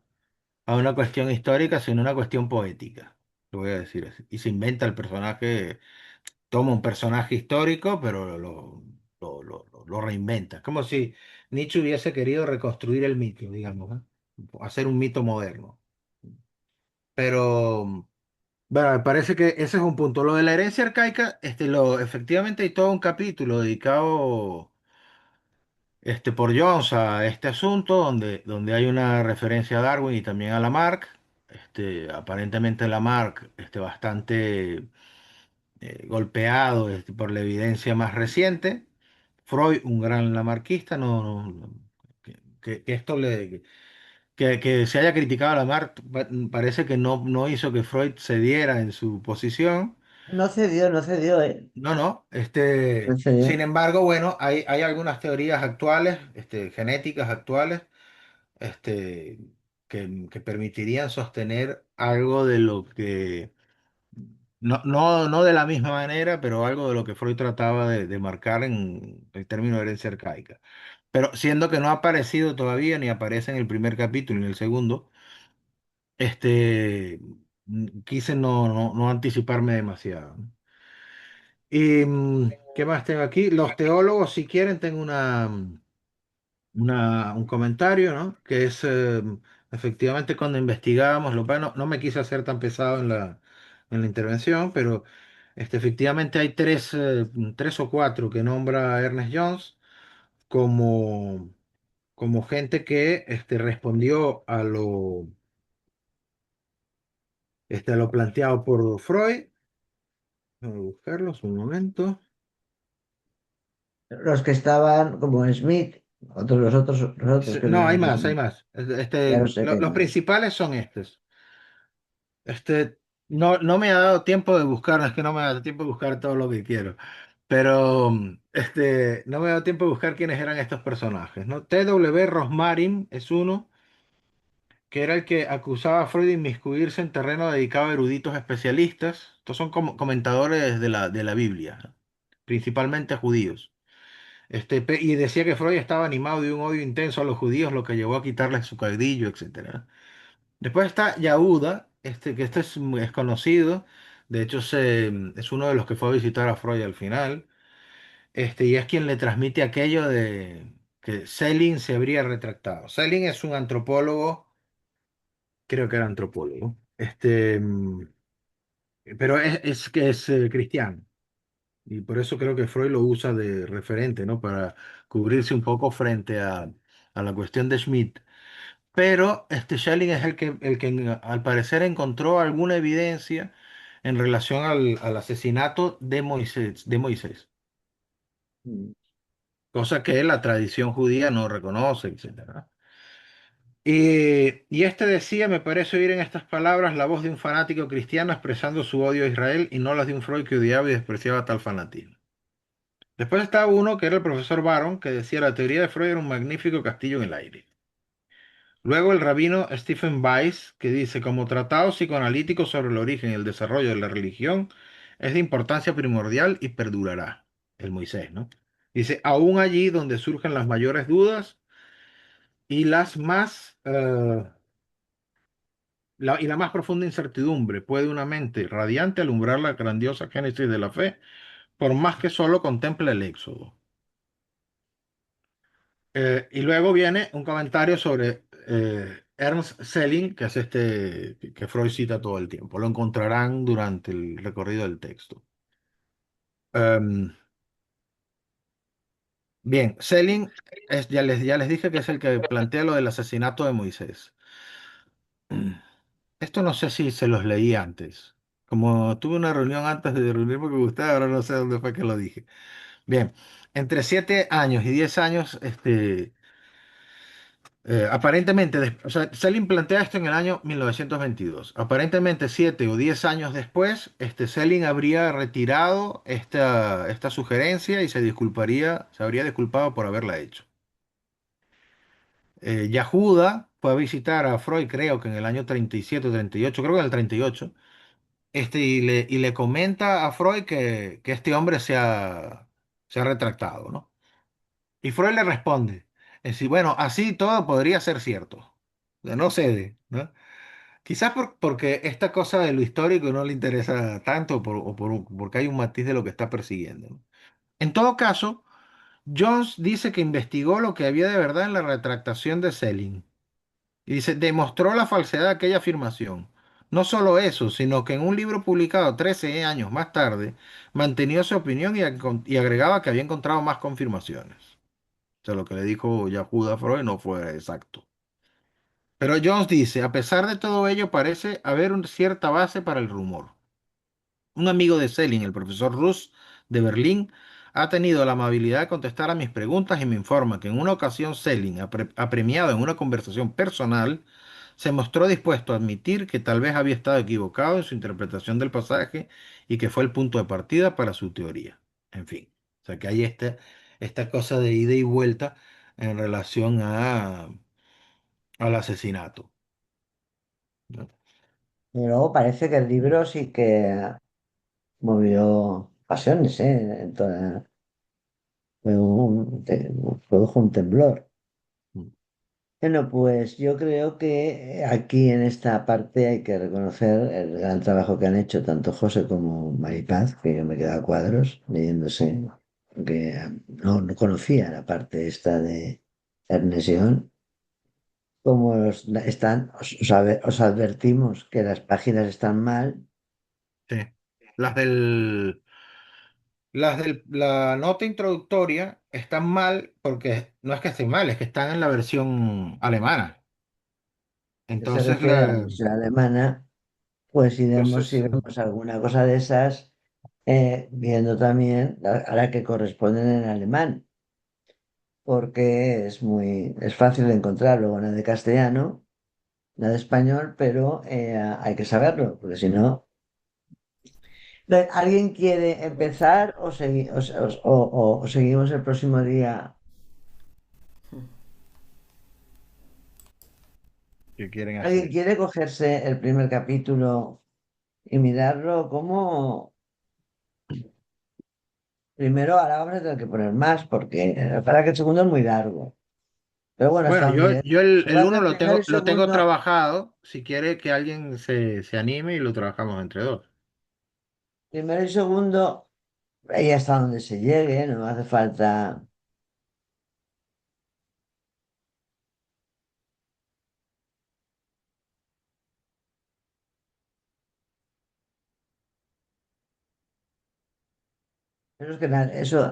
cuestión histórica, sino una cuestión poética, lo voy a decir así. Y se inventa el personaje, toma un personaje histórico, pero lo reinventa. Es como si Nietzsche hubiese querido reconstruir el mito, digamos, ¿eh? Hacer un mito moderno. Pero Bueno, me parece que ese es un punto. Lo de la herencia arcaica, efectivamente hay todo un capítulo dedicado por Jones a este asunto, donde hay una referencia a Darwin y también a Lamarck. Aparentemente Lamarck bastante golpeado por la evidencia más reciente. Freud, un gran lamarquista, que esto que se haya criticado a Lamarck parece que no hizo que Freud cediera en su posición. No cedió, ¿eh? No, no. No Sin cedió. embargo, bueno, hay algunas teorías actuales, genéticas actuales, que permitirían sostener algo de lo que, no de la misma manera, pero algo de lo que Freud trataba de marcar en el término de herencia arcaica. Pero siendo que no ha aparecido todavía, ni aparece en el primer capítulo ni en el segundo, este, quise no anticiparme demasiado. Y, ¿qué más tengo aquí? Los teólogos, si quieren, tengo un comentario, ¿no? Que es, efectivamente, cuando investigábamos, bueno, no me quise hacer tan pesado en la intervención, pero efectivamente hay tres o cuatro que nombra Ernest Jones como, como gente que respondió a lo planteado por Freud. Voy a buscarlos un momento. Los que estaban como Smith, los otros que no No, hay eran más, hay Smith, más. ya no sé qué Los más. principales son estos. Este, no me ha dado tiempo de buscar, es que no me ha dado tiempo de buscar todo lo que quiero, pero no me ha dado tiempo de buscar quiénes eran estos personajes, ¿no? T.W. Rosmarin es uno, que era el que acusaba a Freud de inmiscuirse en terreno dedicado a eruditos especialistas. Estos son como comentadores de la Biblia, ¿no? Principalmente judíos. Y decía que Freud estaba animado de un odio intenso a los judíos, lo que llevó a quitarles su caudillo, etcétera. Después está Yahuda, que este es conocido, de hecho es uno de los que fue a visitar a Freud al final, y es quien le transmite aquello de que Schelling se habría retractado. Schelling es un antropólogo, creo que era antropólogo, pero es que es cristiano, y por eso creo que Freud lo usa de referente, ¿no? Para cubrirse un poco frente a la cuestión de Schmidt. Pero Schelling es el que al parecer encontró alguna evidencia en relación al asesinato de Moisés, Mm. cosa que la tradición judía no reconoce, etcétera. Y decía, me parece oír en estas palabras la voz de un fanático cristiano expresando su odio a Israel y no las de un Freud que odiaba y despreciaba tal fanatismo. Después estaba uno que era el profesor Baron, que decía la teoría de Freud era un magnífico castillo en el aire. Luego el rabino Stephen Weiss, que dice, como tratado psicoanalítico sobre el origen y el desarrollo de la religión, es de importancia primordial y perdurará. El Moisés, ¿no? Dice, aún allí donde surgen las mayores dudas y la más profunda incertidumbre, puede una mente radiante alumbrar la grandiosa génesis de la fe, por más que solo contemple el éxodo. Y luego viene un comentario sobre Ernst Selling, que es que Freud cita todo el tiempo. Lo encontrarán durante el recorrido del texto. Em, bien, Selling ya les dije que es el que plantea lo del asesinato de Moisés. Esto no sé si se los leí antes. Como tuve una reunión antes de reunirme con usted, ahora no sé dónde fue que lo dije. Bien, entre 7 años y 10 años, aparentemente, o sea, Selling plantea esto en el año 1922. Aparentemente, 7 o 10 años después, Selling habría retirado esta sugerencia y se habría disculpado por haberla hecho. Yahuda fue a visitar a Freud, creo que en el año 37 o 38, creo que en el 38, y le comenta a Freud que este hombre se ha retractado, ¿no? Y Freud le responde, es decir, bueno, así todo podría ser cierto. O sea, no cede, ¿no? Quizás porque esta cosa de lo histórico no le interesa tanto porque hay un matiz de lo que está persiguiendo, ¿no? En todo caso, Jones dice que investigó lo que había de verdad en la retractación de Selling. Y dice, demostró la falsedad de aquella afirmación. No solo eso, sino que en un libro publicado 13 años más tarde, mantenía su opinión y agregaba que había encontrado más confirmaciones. O sea, lo que le dijo Yehuda a Freud no fue exacto. Pero Jones dice, a pesar de todo ello, parece haber una cierta base para el rumor. Un amigo de Selin, el profesor Russ de Berlín, ha tenido la amabilidad de contestar a mis preguntas y me informa que en una ocasión Selin, apremiado en una conversación personal, se mostró dispuesto a admitir que tal vez había estado equivocado en su interpretación del pasaje y que fue el punto de partida para su teoría. En fin, o sea que hay esta cosa de ida y vuelta en relación al asesinato, ¿no? Y luego parece que el libro sí que movió pasiones, ¿eh? Produjo un temblor. Bueno, pues yo creo que aquí en esta parte hay que reconocer el gran trabajo que han hecho tanto José como Maripaz, que yo me quedé a cuadros leyéndose, porque no conocía la parte esta de Ernest Young. Como os advertimos que las páginas están mal, Sí. Las del, la nota introductoria están mal porque no es que estén mal, es que están en la versión alemana. que se Entonces, refiere a la versión alemana, pues iremos, si entonces vemos alguna cosa de esas, viendo también a la que corresponden en alemán, porque es fácil de encontrar luego una de castellano, una de español, pero hay que saberlo, porque si no, ¿alguien quiere empezar o seguimos el próximo día? ¿qué quieren ¿Alguien hacer? quiere cogerse el primer capítulo y mirarlo? ¿Cómo? Primero, ahora vamos a tener que poner más, porque para que el segundo es muy largo. Pero bueno, Bueno, está muy bien. yo Se el puede uno hacer primero y lo tengo segundo. trabajado. Si quiere que alguien se anime y lo trabajamos entre dos. Primero y segundo, ahí hasta donde se llegue, no hace falta. Pero es que eso,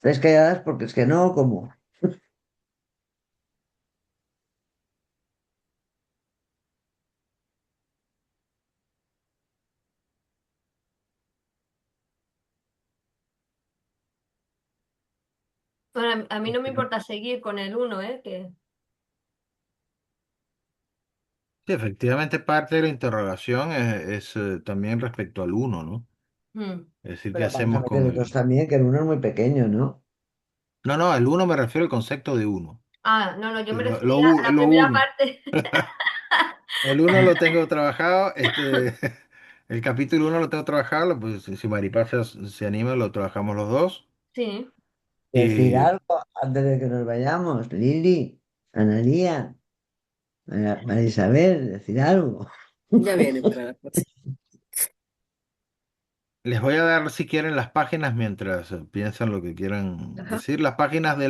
tres calladas porque es que no, como. Bueno, a mí no me Ok. importa seguir con el uno, ¿eh? Sí, efectivamente parte de la interrogación también respecto al uno, ¿no? Mm. Es decir, ¿qué Pero vamos a hacemos meter con otros el... también, que el uno es muy pequeño, ¿no? No, no, el uno me refiero al concepto de uno. Ah, no, no, yo me Lo, refería a la lo primera uno. parte. El uno lo tengo trabajado, el capítulo uno lo tengo trabajado, pues si Maripaz se anima, lo trabajamos los dos. Sí. Decir Y algo antes de que nos vayamos. Lili, Analía, María Isabel, decir algo. Ya vienen para la próxima. les voy a dar, si quieren, las páginas mientras piensan lo que quieran Ajá. decir, las páginas de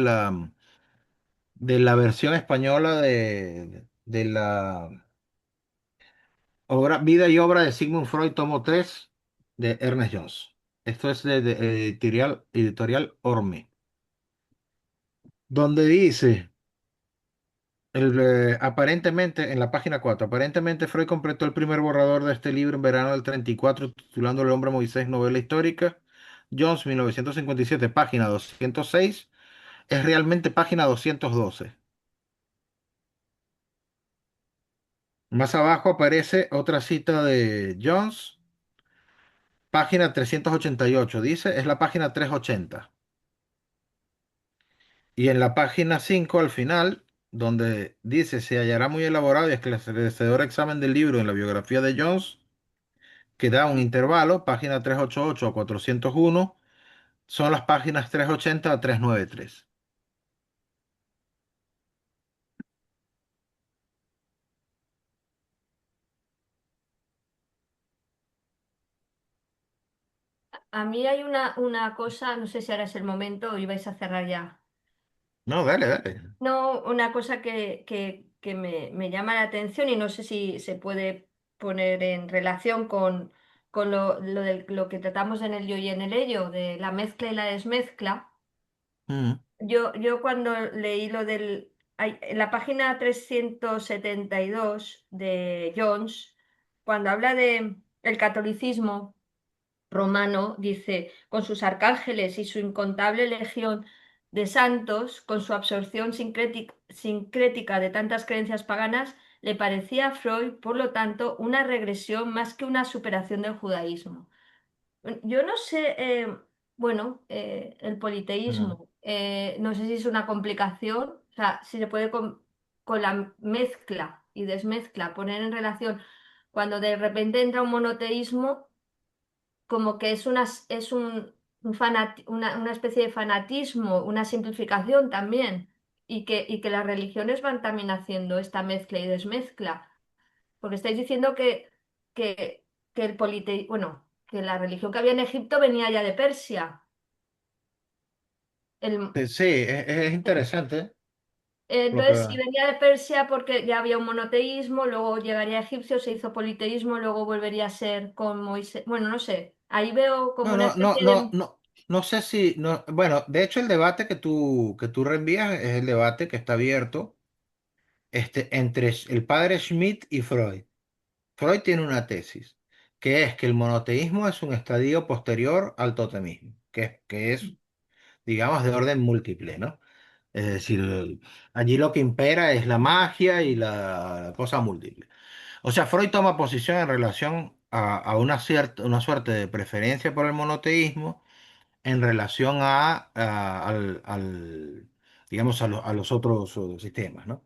la versión española de la obra, Vida y obra de Sigmund Freud, tomo 3 de Ernest Jones. Esto es de editorial Orme, donde dice... aparentemente, en la página 4 aparentemente Freud completó el primer borrador de este libro en verano del 34, titulándolo El hombre Moisés, novela histórica. Jones, 1957, página 206. Es realmente página 212. Más abajo aparece otra cita de Jones, página 388. Dice, es la página 380. Y en la página 5 al final, donde dice, se hallará muy elaborado y esclarecedor examen del libro en la biografía de Jones, que da un intervalo, página 388 a 401, son las páginas 380 a 393. A mí hay una cosa, no sé si ahora es el momento o ibais a cerrar ya. No, dale, dale. No, una cosa que me llama la atención y no sé si se puede poner en relación con lo que tratamos en el yo y en el ello, de la mezcla y la desmezcla. Mm. Yo cuando leí lo del... en la página 372 de Jones, cuando habla de el catolicismo romano, dice, con sus arcángeles y su incontable legión de santos, con su absorción sincrética de tantas creencias paganas, le parecía a Freud, por lo tanto, una regresión más que una superación del judaísmo. Yo no sé, bueno, el Mm. politeísmo, no sé si es una complicación, o sea, si se puede con la mezcla y desmezcla poner en relación, cuando de repente entra un monoteísmo, como que es una especie de fanatismo, una simplificación también, y que las religiones van también haciendo esta mezcla y desmezcla, porque estáis diciendo que, que bueno, que la religión que había en Egipto venía ya de Persia. El- Sí, es interesante lo que... entonces, si venía de Persia porque ya había un monoteísmo, luego llegaría a egipcio, se hizo politeísmo, luego volvería a ser con Moisés. Bueno, no sé. Ahí veo como No, una no, no, especie no, de... no, no sé si, no, bueno, de hecho el debate que tú reenvías es el debate que está abierto entre el padre Schmidt y Freud. Freud tiene una tesis, que es que el monoteísmo es un estadio posterior al totemismo, que es, digamos, de orden múltiple, ¿no? Es decir, allí lo que impera es la magia y la cosa múltiple. O sea, Freud toma posición en relación a una suerte de preferencia por el monoteísmo en relación digamos, a los otros sistemas, ¿no?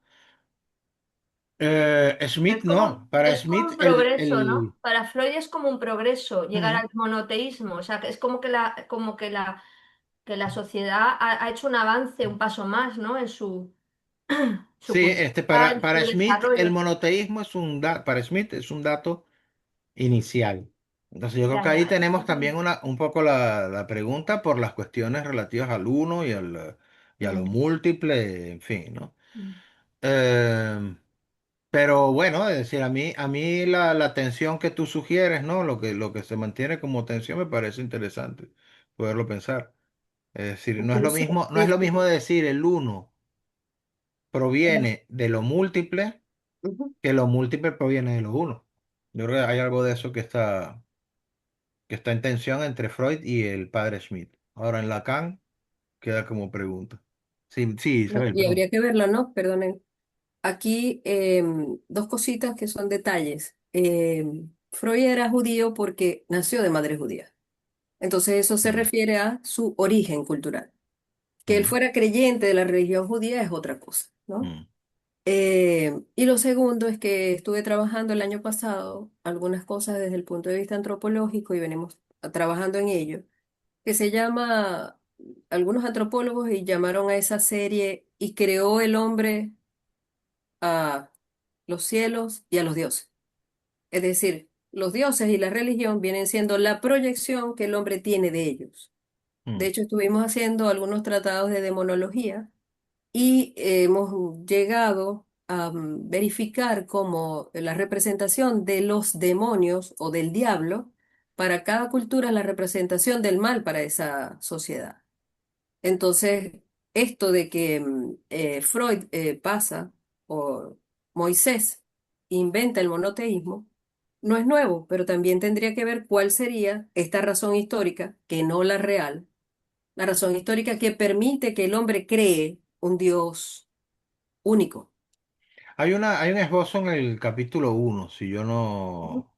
Smith no, para Es como Smith un progreso, ¿no? Para Freud es como un progreso llegar Mm. al monoteísmo. O sea, que es como que la sociedad ha hecho un avance, un paso más, ¿no? En su Sí, cultura, en para su Smith el desarrollo. monoteísmo para Smith es un dato inicial. Entonces yo creo Ya, que ahí ya. tenemos también un poco la pregunta por las cuestiones relativas al uno y a lo Mm, múltiple, en fin, ¿no? mm. Eh, pero bueno, es decir, a mí la tensión que tú sugieres, ¿no? Lo que se mantiene como tensión me parece interesante poderlo pensar. Es decir, Incluso, no es lo mismo decir el uno la- proviene de lo múltiple ujú. que lo múltiple proviene de lo uno. Yo creo que hay algo de eso que está en tensión entre Freud y el padre Schmidt. Ahora en Lacan queda como pregunta. Sí, sí, No, Isabel, y perdón. habría que verlo, ¿no? Perdonen. Aquí dos cositas que son detalles. Freud era judío porque nació de madre judía. Entonces eso se Mm, refiere a su origen cultural. Que él mm, fuera creyente de la religión judía es otra cosa, ¿no? mm, Y lo segundo es que estuve trabajando el año pasado algunas cosas desde el punto de vista antropológico y venimos trabajando en ello, que se llama, algunos antropólogos y llamaron a esa serie y creó el hombre a los cielos y a los dioses. Es decir, los dioses y la religión vienen siendo la proyección que el hombre tiene de ellos. De mm. hecho, estuvimos haciendo algunos tratados de demonología y hemos llegado a verificar cómo la representación de los demonios o del diablo para cada cultura es la representación del mal para esa sociedad. Entonces, esto de que Freud pasa o Moisés inventa el monoteísmo, no es nuevo, pero también tendría que ver cuál sería esta razón histórica, que no la real, la razón histórica que permite que el hombre cree un Dios único. Hay un esbozo en el capítulo uno si yo Ujú. no...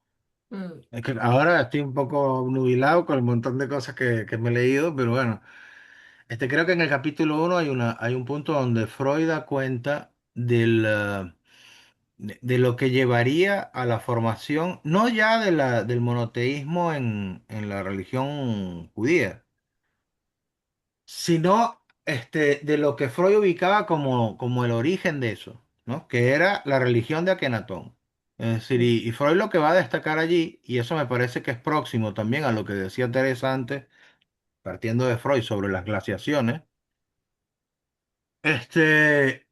Mm. Es que ahora estoy un poco nubilado con el montón de cosas que me he leído, pero bueno, creo que en el capítulo uno hay un punto donde Freud da cuenta de lo que llevaría a la formación, no ya del monoteísmo en la religión judía, sino de lo que Freud ubicaba como el origen de eso, ¿no? Que era la religión de Akenatón. Es decir, y Freud lo que va a destacar allí, y eso me parece que es próximo también a lo que decía Teresa antes, partiendo de Freud sobre las glaciaciones, este,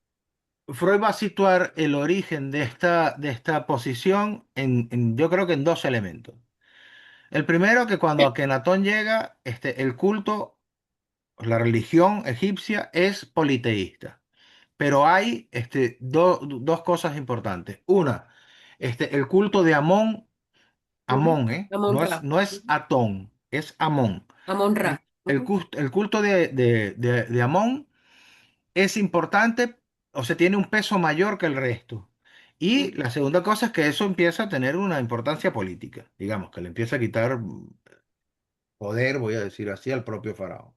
Freud va a situar el origen de esta posición yo creo que en dos elementos. El primero, que cuando Akenatón llega, el culto, la religión egipcia es politeísta. Pero hay dos cosas importantes. Una, el culto de Amón, Ujú. Amón, ¿eh? Amon-Ra. No es Ujú. Atón, es Amón. Amon-Ra. Ujú. El culto de Amón es importante, o sea, tiene un peso mayor que el resto. Y Ujú. la segunda cosa es que eso empieza a tener una importancia política, digamos, que le empieza a quitar poder, voy a decir así, al propio faraón.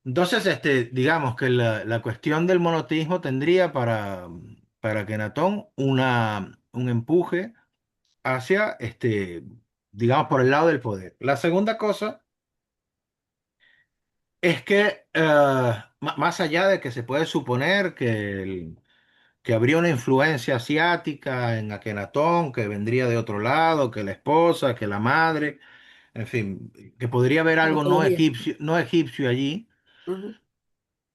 Entonces, digamos que la cuestión del monoteísmo tendría para Kenatón un empuje hacia, digamos, por el lado del poder. La segunda cosa es que, más allá de que se puede suponer que habría una influencia asiática en Akenatón, que vendría de otro lado, que la esposa, que la madre, en fin, que podría haber algo Morfología. no egipcio allí. Ujú.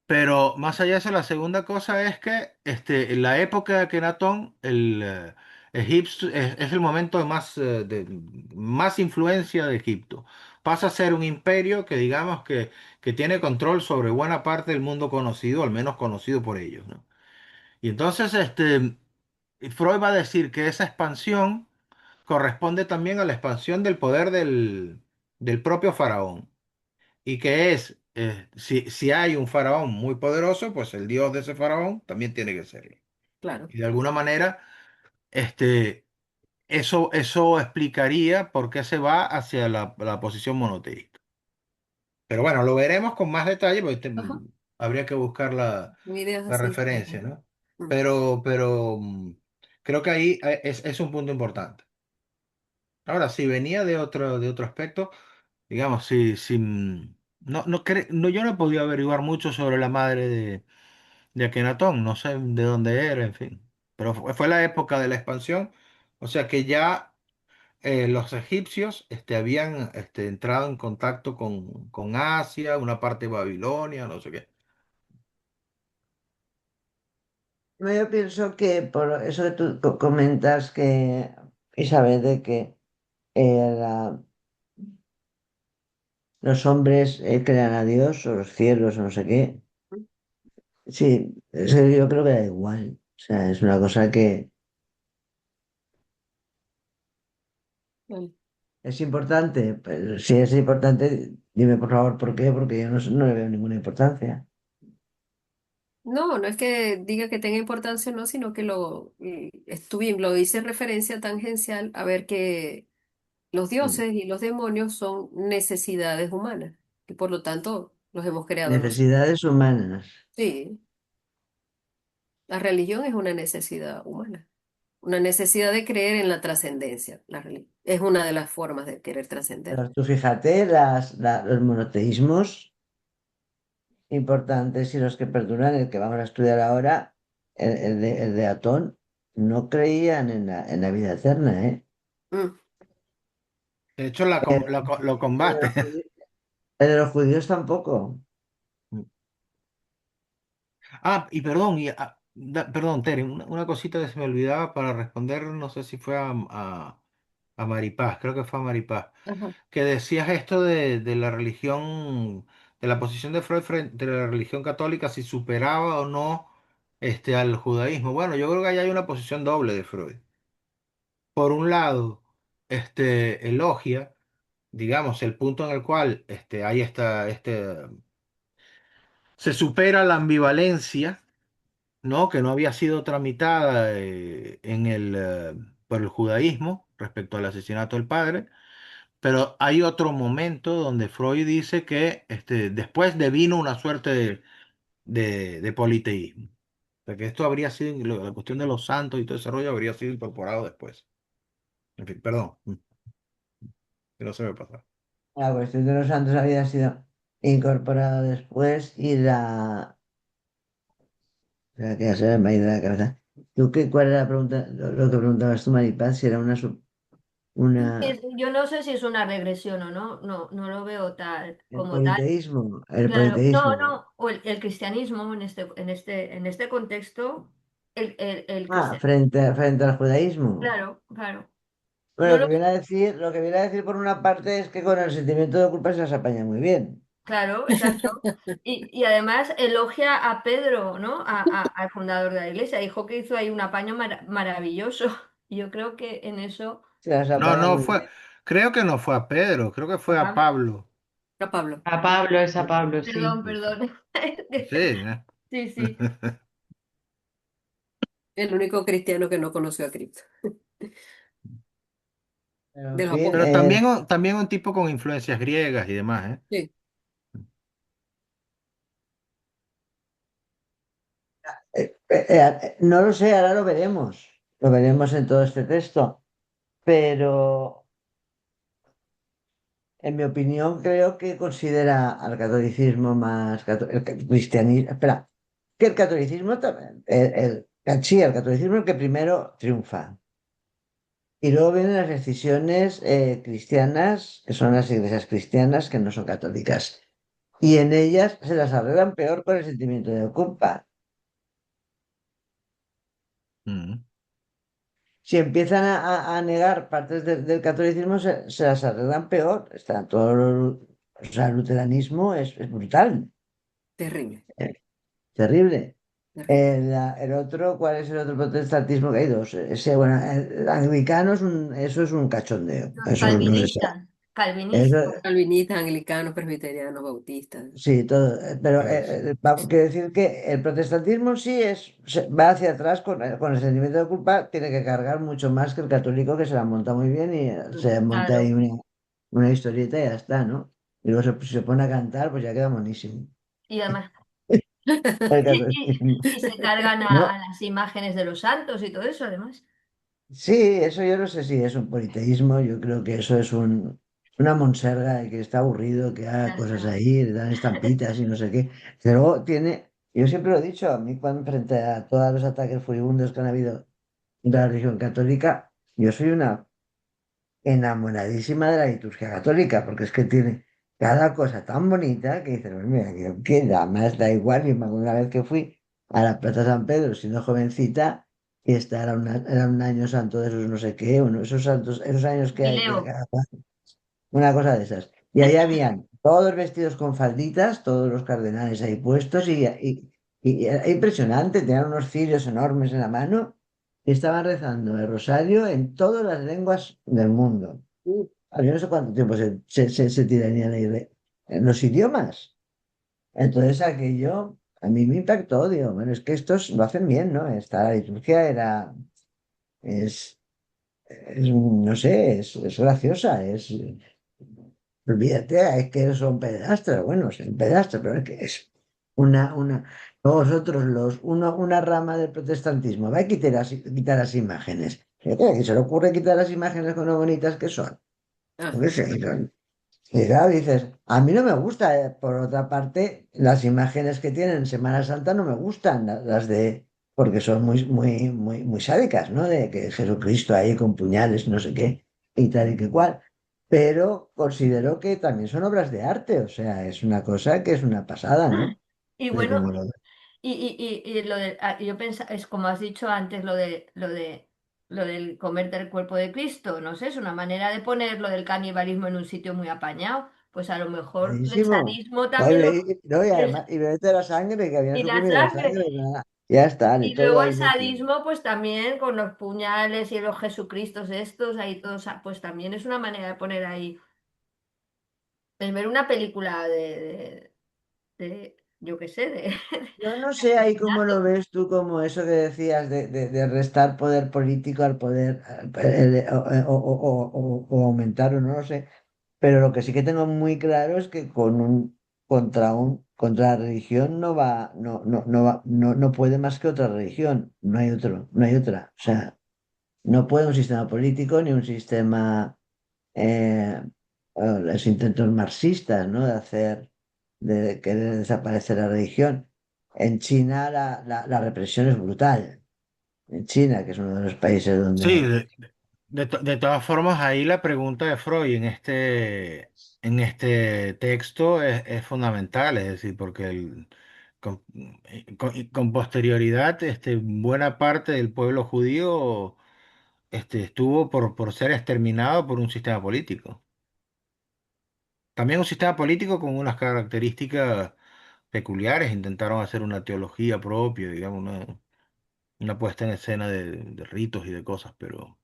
Pero más allá de eso, la segunda cosa es que en la época de Akenatón, Egipto es el momento de más influencia de Egipto. Pasa a ser un imperio que digamos que tiene control sobre buena parte del mundo conocido, al menos conocido por ellos, ¿no? Y entonces Freud va a decir que esa expansión corresponde también a la expansión del poder del propio faraón. Y que es, si hay un faraón muy poderoso, pues el dios de ese faraón también tiene que serlo. Claro. Y de alguna manera, este, eso explicaría por qué se va hacia la posición monoteísta. Pero bueno, lo veremos con más detalle, porque Ajá. habría que buscar Ideas la así. referencia, ¿no? Mm. Pero creo que ahí es un punto importante. Ahora, si venía de otro aspecto, digamos, no, yo no he podido averiguar mucho sobre la madre de Akenatón, no sé de dónde era, en fin. Pero fue la época de la expansión, o sea que ya los egipcios habían entrado en contacto con Asia, una parte de Babilonia, no sé qué. No, yo pienso que por eso que tú comentas que, Isabel, de que los hombres crean a Dios o los cielos o no sé qué, sí, eso yo creo que da igual. O sea, es una cosa que Vale. es importante. Pero si es importante, dime por favor por qué, porque yo no le veo ninguna importancia. No, no es que diga que tenga importancia o no, sino que lo hice referencia tangencial a ver que los Mm. dioses y los demonios son necesidades humanas y por lo tanto los hemos creado nosotros. Necesidades humanas. Sí, la religión es una necesidad humana, una necesidad de creer en la trascendencia. Es una de las formas de querer trascender. Pero tú fíjate, los monoteísmos importantes y los que perduran, el que vamos a estudiar ahora, el de Atón, no creían en la vida eterna, ¿eh? Mm. De hecho, lo El de combate. los judíos, el de los judíos tampoco. Ah, y perdón, perdón, Tere, una cosita que se me olvidaba para responder, no sé si fue a Maripaz, creo que fue a Maripaz, Ajá. que decías esto de la religión, de la posición de Freud frente a la religión católica, si superaba o no al judaísmo. Bueno, yo creo que ahí hay una posición doble de Freud. Por un lado, elogia, digamos, el punto en el cual ahí está, se supera la ambivalencia, ¿no? Que no había sido tramitada por el judaísmo respecto al asesinato del padre, pero hay otro momento donde Freud dice que después devino una suerte de politeísmo. O sea, que esto habría sido, la cuestión de los santos y todo ese rollo habría sido incorporado después. En fin, perdón, que no se me pasa. La cuestión de los santos había sido incorporada después y que ya se me ha ido de la cabeza. ¿Cuál era la pregunta? Lo que preguntabas tú, Maripaz, si era una, Yo no sé si es una regresión o no, no lo veo tal el como tal. politeísmo, el Claro, no, politeísmo. no, o el cristianismo en este contexto. el que se... Frente al judaísmo. Claro, claro. Bueno, No lo que lo... viene a decir, lo que viene a decir por una parte es que con el sentimiento de culpa se las apaña muy bien. Claro, exacto. Y además elogia a Pedro, ¿no? Al fundador de la iglesia. Dijo que hizo ahí un apaño maravilloso. Y yo creo que en eso... Se las No, apaña no muy fue, bien. creo que no fue a Pedro, creo que A fue a Pablo. Pablo. A Pablo. A Pablo, es a Pablo, sí. Perdón, perdón. Sí, ¿eh? Sí, sí. El único cristiano que no conoció a Cristo, Pero en de los fin, Pero apóstoles. también, también un tipo con influencias griegas y demás, ¿eh? Sí. no lo sé, ahora lo veremos. Lo veremos en todo este texto. Pero en mi opinión, creo que considera al catolicismo más el cristianismo. Espera, que el catolicismo también, sí, el catolicismo es el que primero triunfa. Y luego vienen las decisiones cristianas, que son las iglesias cristianas, que no son católicas. Y en ellas se las arreglan peor con el sentimiento de culpa. Mm. Si empiezan a negar partes del catolicismo, se las arreglan peor. Está todo, o sea, el luteranismo es brutal, Terrible, eh, terrible. terrible. El otro, ¿cuál es el otro protestantismo que hay dos? Ese, bueno, el anglicano eso es un cachondeo. Eso no se sabe. Calvinista. Eso, Calvinista. Calvinistas, anglicanos, presbiterianos, bautistas. sí, todo. Pero Pues, quiero decir que el protestantismo sí va hacia atrás con el sentimiento de culpa, tiene que cargar mucho más que el católico que se la monta muy bien y se monta ahí Claro. una historieta y ya está, ¿no? Y luego se pone a cantar, pues ya queda monísimo. Y además... El Y se cargan No, a las imágenes de los santos y todo eso, además. sí, eso yo no sé si es un politeísmo, yo creo que eso es una monserga y que está aburrido, que haga Ya cosas está. ahí, le dan estampitas y no sé qué. Pero luego yo siempre lo he dicho, a mí cuando frente a todos los ataques furibundos que han habido de la religión católica, yo soy una enamoradísima de la liturgia católica, porque es que tiene cada cosa tan bonita que dices, pues mira, que además da igual, yo me acuerdo una vez que fui a la Plaza San Pedro, siendo jovencita, y esta era un año santo de esos no sé qué, uno, esos santos, esos años que hay, Leo. una cosa de esas. Y ahí habían todos vestidos con falditas, todos los cardenales ahí puestos, y era impresionante, tenían unos cirios enormes en la mano, y estaban rezando el rosario en todas las lenguas del mundo. Yo no sé cuánto tiempo se tirarían ahí en los idiomas. Entonces aquello a mí me impactó, digo, bueno, es que estos lo hacen bien, ¿no? Esta liturgia es, no sé, es graciosa, olvídate, es que son pedastras, bueno, son pedastras, pero es que es una, vosotros una rama del protestantismo, va a quitar las imágenes. ¿Qué se le ocurre quitar las imágenes con lo bonitas que son? Ah, Porque y claro, dices, a mí no me gusta, por otra parte, las imágenes que tienen en Semana Santa no me gustan, las de, porque son muy sádicas, ¿no? De que Jesucristo ahí con puñales, no sé qué, y tal y que cual. Pero considero que también son obras de arte, o sea, es una cosa que es una pasada, ¿no? Y De bueno, cómo lo... y lo de, yo pensaba, es como has dicho antes, lo del comerte el cuerpo de Cristo, no sé, es una manera de poner lo del canibalismo en un sitio muy apañado. Pues a lo mejor el Buenísimo. sadismo también Oye, lo... no, y es- además, y bebete la sangre, que habían y la suprimido la sangre. sangre, nada. Ya está, y Y todo luego el ahí metido. sadismo, pues también con los puñales y los Jesucristos estos, ahí todos, pues también es una manera de poner ahí, el ver una película yo qué sé, de Yo no sé ahí cómo lo asesinato. ves tú, como eso que decías de restar poder político al poder, o aumentar o no lo sé, pero lo que sí que tengo muy claro es que contra la religión no puede más que otra religión, no hay otra, o sea, no puede un sistema político ni un sistema eh, los intentos marxistas, ¿no? De querer desaparecer la religión. En China la represión es brutal. En China, que es uno de los países sí, donde... de todas formas, ahí la pregunta de Freud en este texto es fundamental, es decir, porque y con posterioridad, buena parte del pueblo judío, estuvo por ser exterminado por un sistema político. También un sistema político con unas características peculiares. Intentaron hacer una teología propia, digamos, una puesta en escena de ritos y de cosas, pero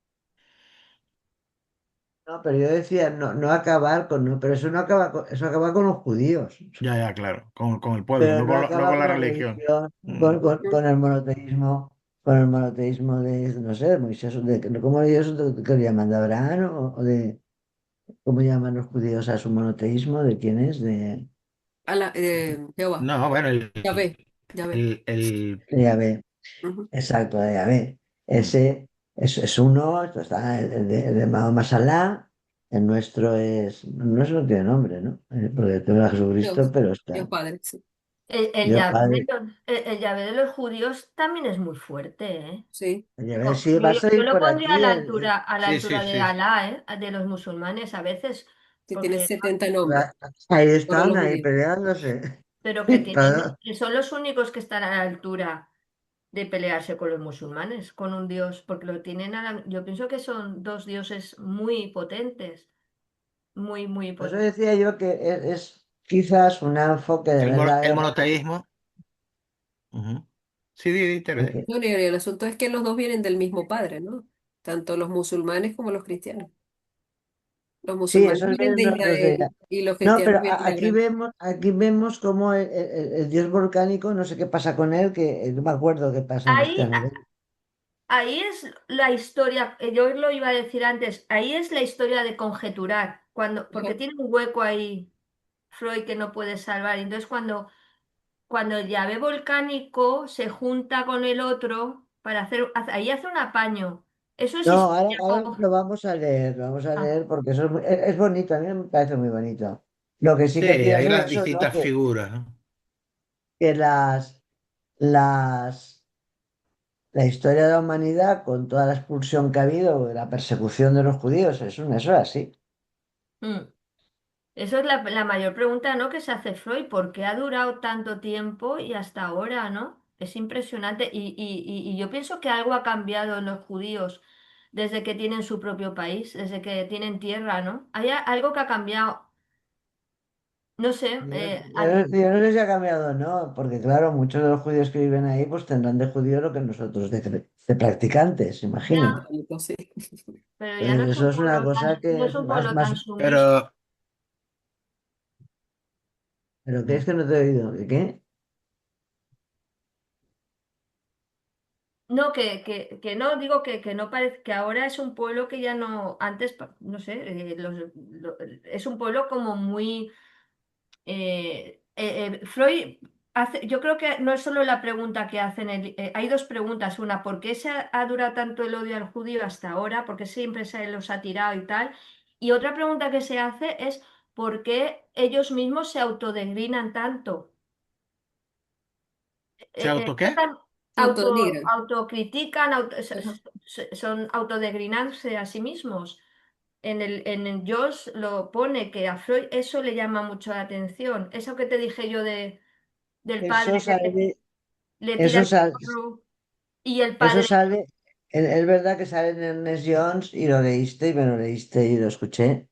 No, pero yo decía, no, no acabar con, no, pero eso no acaba con, eso acaba con los judíos, ya, ya, claro, con el pueblo, pero no no acaba con con la la religión. religión, Mm. con el monoteísmo de, no sé, de Moisés, ¿cómo ellos que lo llaman? ¿De Abraham o de, cómo llaman los judíos a su monoteísmo? ¿De quién es? Jehová, No, bueno, Yahvé, Yahvé. el- De Yahvé. Ujú. Exacto, de Yahvé. mm, Ese es uno, esto está el de Mahoma Salah, el nuestro es, el nuestro no tiene nombre, ¿no? Porque tengo a Jesucristo, Dios, pero Dios está Padre, sí. El Dios Yahvé Padre. el Yahvé de los judíos también es muy fuerte, ¿eh? Sí, El Yahvé sí va a Yo salir lo por pondría aquí. a la sí, sí, altura de sí. Alá, ¿eh? De los musulmanes a veces, que tiene porque 70 nombres, Ahí solo están, los ahí judíos. peleándose. pero que tienen, Todo. que son los únicos que están a la altura de pelearse con los musulmanes, con un dios, porque lo tienen yo pienso que son dos dioses muy potentes, muy, muy Por eso potentes. decía yo que es quizás un enfoque de ver la El guerra. monoteísmo. Ujú. Sí, Teresa. Bueno, y el asunto es que los dos vienen del mismo padre, ¿no? Tanto los musulmanes como los cristianos. Los Sí, musulmanes esos vienen vienen de los de... Israel y los No, cristianos pero vienen de Abraham. aquí vemos cómo el dios volcánico, no sé qué pasa con él, que no me acuerdo qué pasa en Ahí, esta novela. ahí es la historia, yo lo iba a decir antes, ahí es la historia de conjeturar, porque Ajá. tiene un hueco ahí Freud que no puede salvar. Entonces cuando el llave volcánico se junta con el otro para ahí hace un apaño. Eso es No, historia. ahora lo vamos a Ah, leer porque eso es bonito, a mí me parece muy bonito. Lo que sí Sí, que tiras hay es las eso, ¿no? distintas figuras, ¿no? Que las, la historia de la humanidad, con toda la expulsión que ha habido, de la persecución de los judíos, eso es así. mm. Eso es la mayor pregunta, ¿no? Que se hace Freud. ¿Por qué ha durado tanto tiempo y hasta ahora, ¿no? Es impresionante. Y yo pienso que algo ha cambiado en los judíos desde que tienen su propio país, desde que tienen tierra, ¿no? Hay algo que ha cambiado. No sé. Yo no sé si ha cambiado o no, porque claro, muchos de los judíos que viven ahí pues tendrán de judío lo que nosotros de practicantes, imagino. Ya, Católicos, sí. pero ya no Entonces es un eso es una pueblo tan, cosa no que es es un más, pueblo tan más, sumiso. Pero, pero ¿qué es que no te he oído? ¿Qué? No, que no, digo que no parece, que ahora es un pueblo que ya no, antes, no sé, es un pueblo como muy Freud hace, yo creo que no es solo la pregunta que hacen, hay dos preguntas. Una, ¿por qué ha durado tanto el odio al judío hasta ahora? ¿Por qué siempre se los ha tirado y tal? Y otra pregunta que se hace es, ¿por qué ellos mismos se autodegrinan tanto? ¿se auto qué? Tratan- Se autodenigran. autocritican, Ajá. son autodegrinarse a sí mismos. En el Joss lo pone que a Freud eso le llama mucho la atención. Eso que te dije yo del padre Eso que sale, le tira eso el sale, porro y el eso padre, sale, es verdad que sale en Ernest Jones y lo leíste y me lo leíste y lo escuché,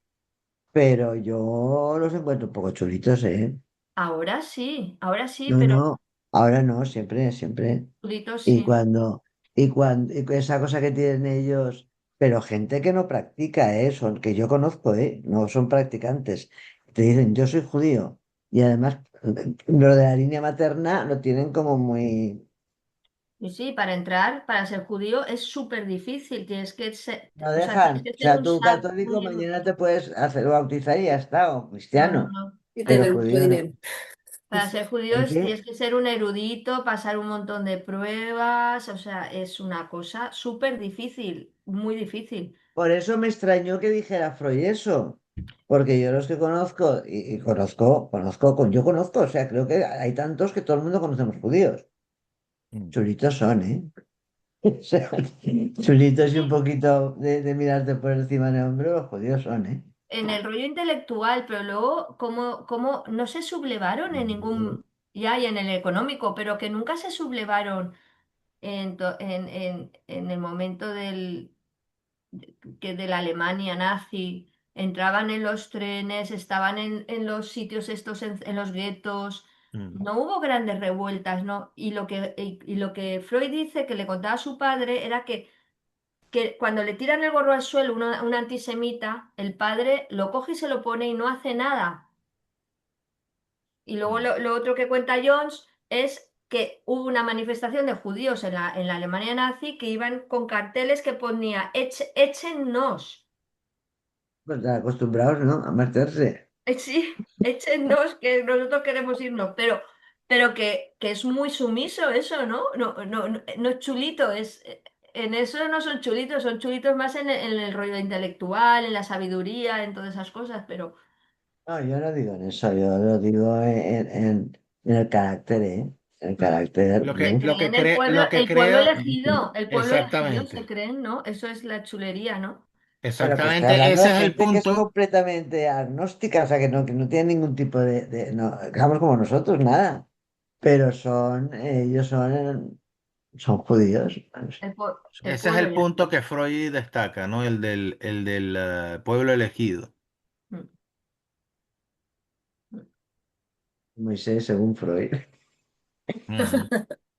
pero yo los encuentro un poco chulitos, ¿eh? ahora sí, No, pero no, ahora no, siempre, siempre. chulitos Y sí. cuando esa cosa que tienen ellos, pero gente que no practica eso, que yo conozco, no son practicantes, te dicen, yo soy judío. Y además, lo de la línea materna lo tienen como muy... Y sí, para entrar, para ser judío es súper difícil. Tienes que ser, No o sea, tienes dejan. que O hacer sea, un tú salto católico muy... mañana te puedes hacer bautizar y ya está, o No, no, cristiano, no. Y Para, pero tener mucho judío no. dinero. para ser judío ¿El qué? tienes que ser un erudito, pasar un montón de pruebas, o sea, es una cosa súper difícil, muy difícil. Por eso me extrañó que dijera Freud eso, porque yo los que conozco, y yo conozco, o sea, creo que hay tantos que todo el mundo conocemos judíos. Mm. Chulitos son, ¿eh? O sea, chulitos y un Sí, poquito de mirarte por encima del hombro, los judíos son, ¿eh? en el rollo intelectual, pero luego, como no se sublevaron en ningún... ya y en el económico, pero que nunca se sublevaron en el momento de la Alemania nazi. Entraban en los trenes, estaban en los sitios estos, en los guetos. Mm. No hubo grandes revueltas, ¿no? Y lo que Freud dice que le contaba a su padre era que cuando le tiran el gorro al suelo un antisemita, el padre lo coge y se lo pone y no hace nada. Y luego lo otro que cuenta Jones es que hubo una manifestación de judíos en la Alemania nazi que iban con carteles que ponía échennos, Pues acostumbrados, ¿no? A meterse. sí, échennos, que nosotros queremos irnos, pero que es muy sumiso eso, ¿no? No es chulito, en eso no son chulitos más en el rollo intelectual, en la sabiduría, en todas esas cosas, pero No, yo no digo en eso, yo lo digo en el carácter, ¿eh? El mm, carácter, Lo que, se ¿no? lo que creen el cree, pueblo, lo que el pueblo creo, elegido, el pueblo elegido se exactamente, creen, ¿no? Eso es la chulería, ¿no? Bueno, que estoy exactamente, hablando ese de es el gente que es punto. completamente agnóstica, o sea, que no tiene ningún tipo no, digamos como nosotros, nada. Pero ellos son judíos. El Ese es pueblo el punto elegido. que Freud destaca, ¿no? El del pueblo elegido. Mm, mm. Moisés, según Freud. Ujú.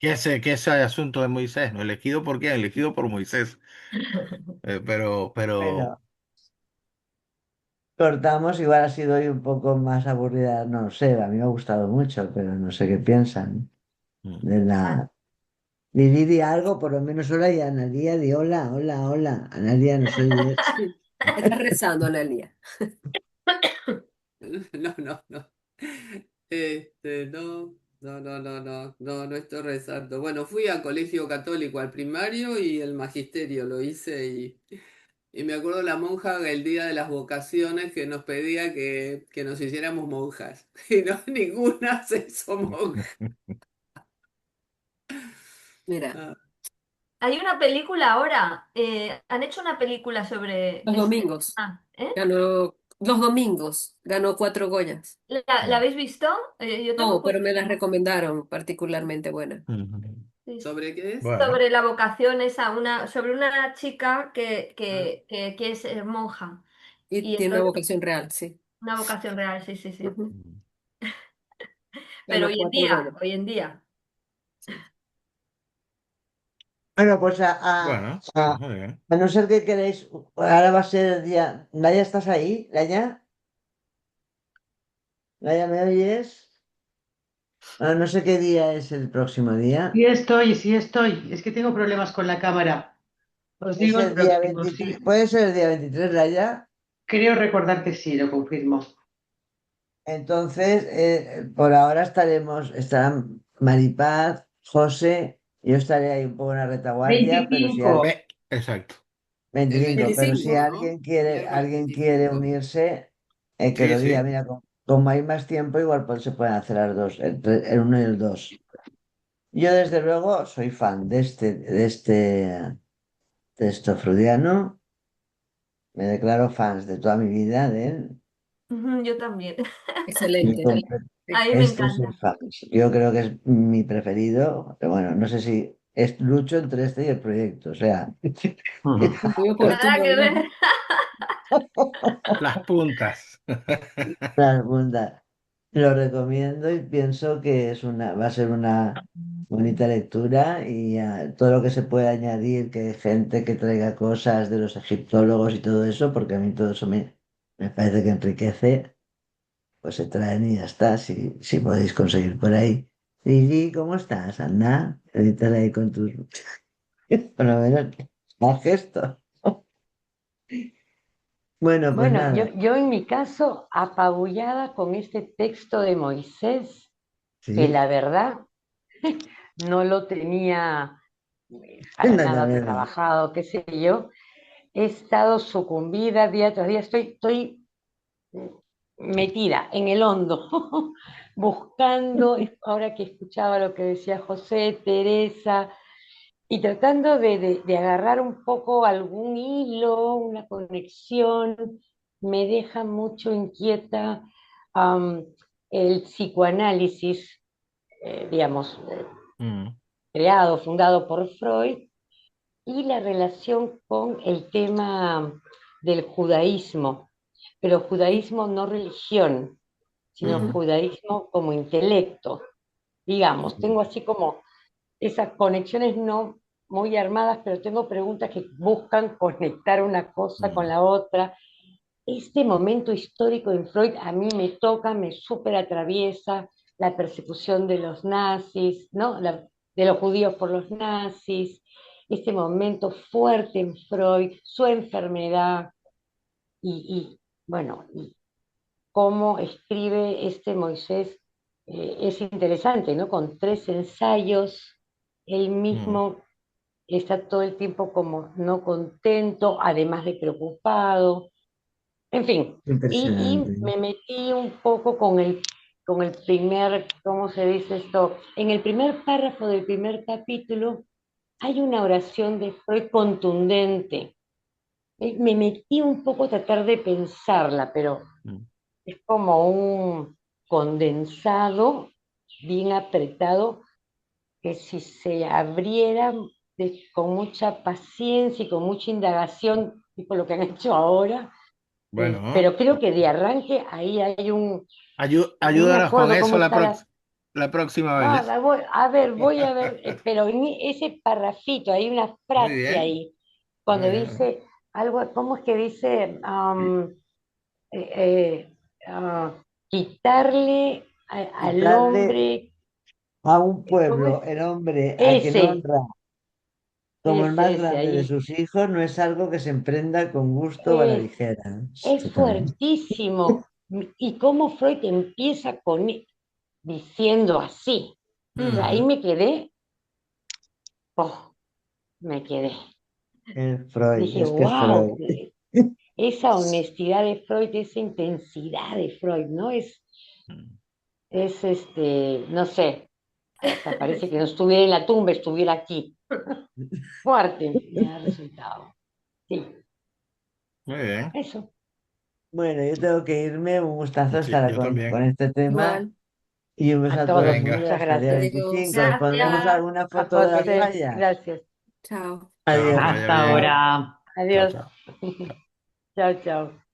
Que ese asunto de Moisés, ¿no? ¿Elegido por quién? Elegido por Moisés. Pero, Bueno, cortamos, igual ha sido hoy un poco más aburrida, no lo sé, a mí me ha gustado mucho, pero no sé qué piensan mm. de la... Di algo, por lo menos hola y Analía, di hola, hola, hola. Analía, no soy bien. Sí. Estás rezando, Analia. No, no, no. No estoy rezando. Bueno, fui a colegio católico al primario y el magisterio lo hice y me acuerdo la monja el día de las vocaciones que nos pedía que nos hiciéramos monjas. Y no, ninguna se hizo monja. Mira, Ah, Hay una película ahora, han hecho una película sobre los este domingos. tema, ¿eh? Los domingos ganó 4 Goyas. ¿La habéis visto? Yo tengo No, pero me las curiosidad. recomendaron, particularmente buena. Ujú. Sí. ¿sobre qué es? Bueno, Sobre la vocación esa, sobre una chica Ah, que quiere ser monja Y y tiene una entonces vocación real, sí. una vocación real, sí, sí, sí. Ujú. mm, Pero Ganó 4 Goyas. hoy en día. Sí. Bueno, pues bueno, a- muy bien. a no ser que queréis, ahora va a ser el día. Naya, ¿estás ahí? Naya, Naya, ¿me oyes? No sé qué día es el próximo día. Sí estoy, sí estoy. Es que tengo problemas con la cámara. Os Es digo el el día próximo, 23. sí. ¿Puede ser el día 23, Naya? Creo recordar que sí, lo confirmo. Entonces, por ahora estarán Maripaz, José, yo estaré ahí un poco en la retaguardia, pero si 25. alguien, Exacto. el 25, pero si 25. 25, ¿no? Miércoles alguien quiere 25. unirse, que Sí, lo diga, sí. mira, como hay más tiempo, igual pues, se pueden hacer las dos, el uno y el dos. Yo desde luego soy fan de este texto freudiano, me declaro fans de toda mi vida de él. Ujú, yo también. Y Excelente. comple- A mí me Este soy encanta. fan. Yo creo que es mi preferido, pero bueno, no sé si es lucho entre este y el proyecto, o sea, Ujú. Muy Nada oportuno, que ¿verdad? ver. Las puntas. la segunda. Lo recomiendo y pienso que va a ser una bonita lectura y todo lo que se puede añadir, que hay gente que traiga cosas de los egiptólogos y todo eso, porque a mí todo eso me parece que enriquece, pues se traen y ya está, si podéis conseguir por ahí. Lili, ¿cómo estás? Anda, ahorita ahí con tus... Por lo menos, más gestos. Bueno, pues Bueno, yo, nada, yo en mi caso, apabullada con este texto de Moisés, que sí, la verdad no lo tenía para no, la nada verdad. trabajado, qué sé yo. He estado sucumbida día tras día, estoy metida en el hondo, buscando, ahora que escuchaba lo que decía José, Teresa, y tratando de agarrar un poco algún hilo, una conexión. Me deja mucho inquieta am, el psicoanálisis, digamos, Mm, creado, fundado por Freud, y la relación con el tema del judaísmo, pero judaísmo no religión, sino ujú, judaísmo como intelecto. Digamos, tengo así como esas conexiones no muy armadas, pero tengo preguntas que buscan conectar una cosa con mm, la otra. Este momento histórico en Freud a mí me toca, me súper atraviesa la persecución de los nazis, ¿no? De los judíos por los nazis, este momento fuerte en Freud, su enfermedad bueno, y cómo escribe este Moisés es interesante, ¿no? Con 3 ensayos, él mm. mismo está todo el tiempo como no contento, además de preocupado. En fin, Impresionante. y me metí un poco con el primer, ¿cómo se dice esto? En el primer párrafo del primer capítulo hay una oración de Freud contundente. Me metí un poco a tratar de pensarla, pero Mm. es como un condensado bien apretado que si se abriera con mucha paciencia y con mucha indagación, tipo lo que han hecho ahora, Bueno, pero creo que de arranque ahí hay un, no me ayúdanos con acuerdo eso cómo está la... la próxima vez. Voy a ver, pero en ese parrafito, hay una Muy frase bien, ahí, muy cuando bien. dice algo, ¿cómo es que dice? Eh, eh, quitarle al Quitarle hombre, a un ¿cómo es? pueblo el hombre a quien Ese, honra como el más ese grande de ahí. sus hijos no es algo que se emprenda con gusto o a la Es, ligera. es Totalmente. fuertísimo. Y cómo Freud empieza diciendo así. O sea, ahí Ujú. oh, me quedé. Freud, Dije, es que es wow, Freud. esa honestidad de Freud, esa intensidad de Freud, ¿no? No sé, hasta parece que no estuviera en la tumba, estuviera aquí. Fuerte me ha resultado. Sí, Muy bien. eso. Bueno, yo tengo que irme. Un gustazo Sí, estar yo con también. este tema. Igual. Y un beso A a todo el todos, mundo. muchas Venga, Hasta el día gracias. 25. Adiós. Os pondremos Gracias. alguna A foto de las José, fallas. gracias. Chao. chao, Adiós. que vaya Hasta bien. ahora. Chao, Adiós. chao. Chao. Chao, chao.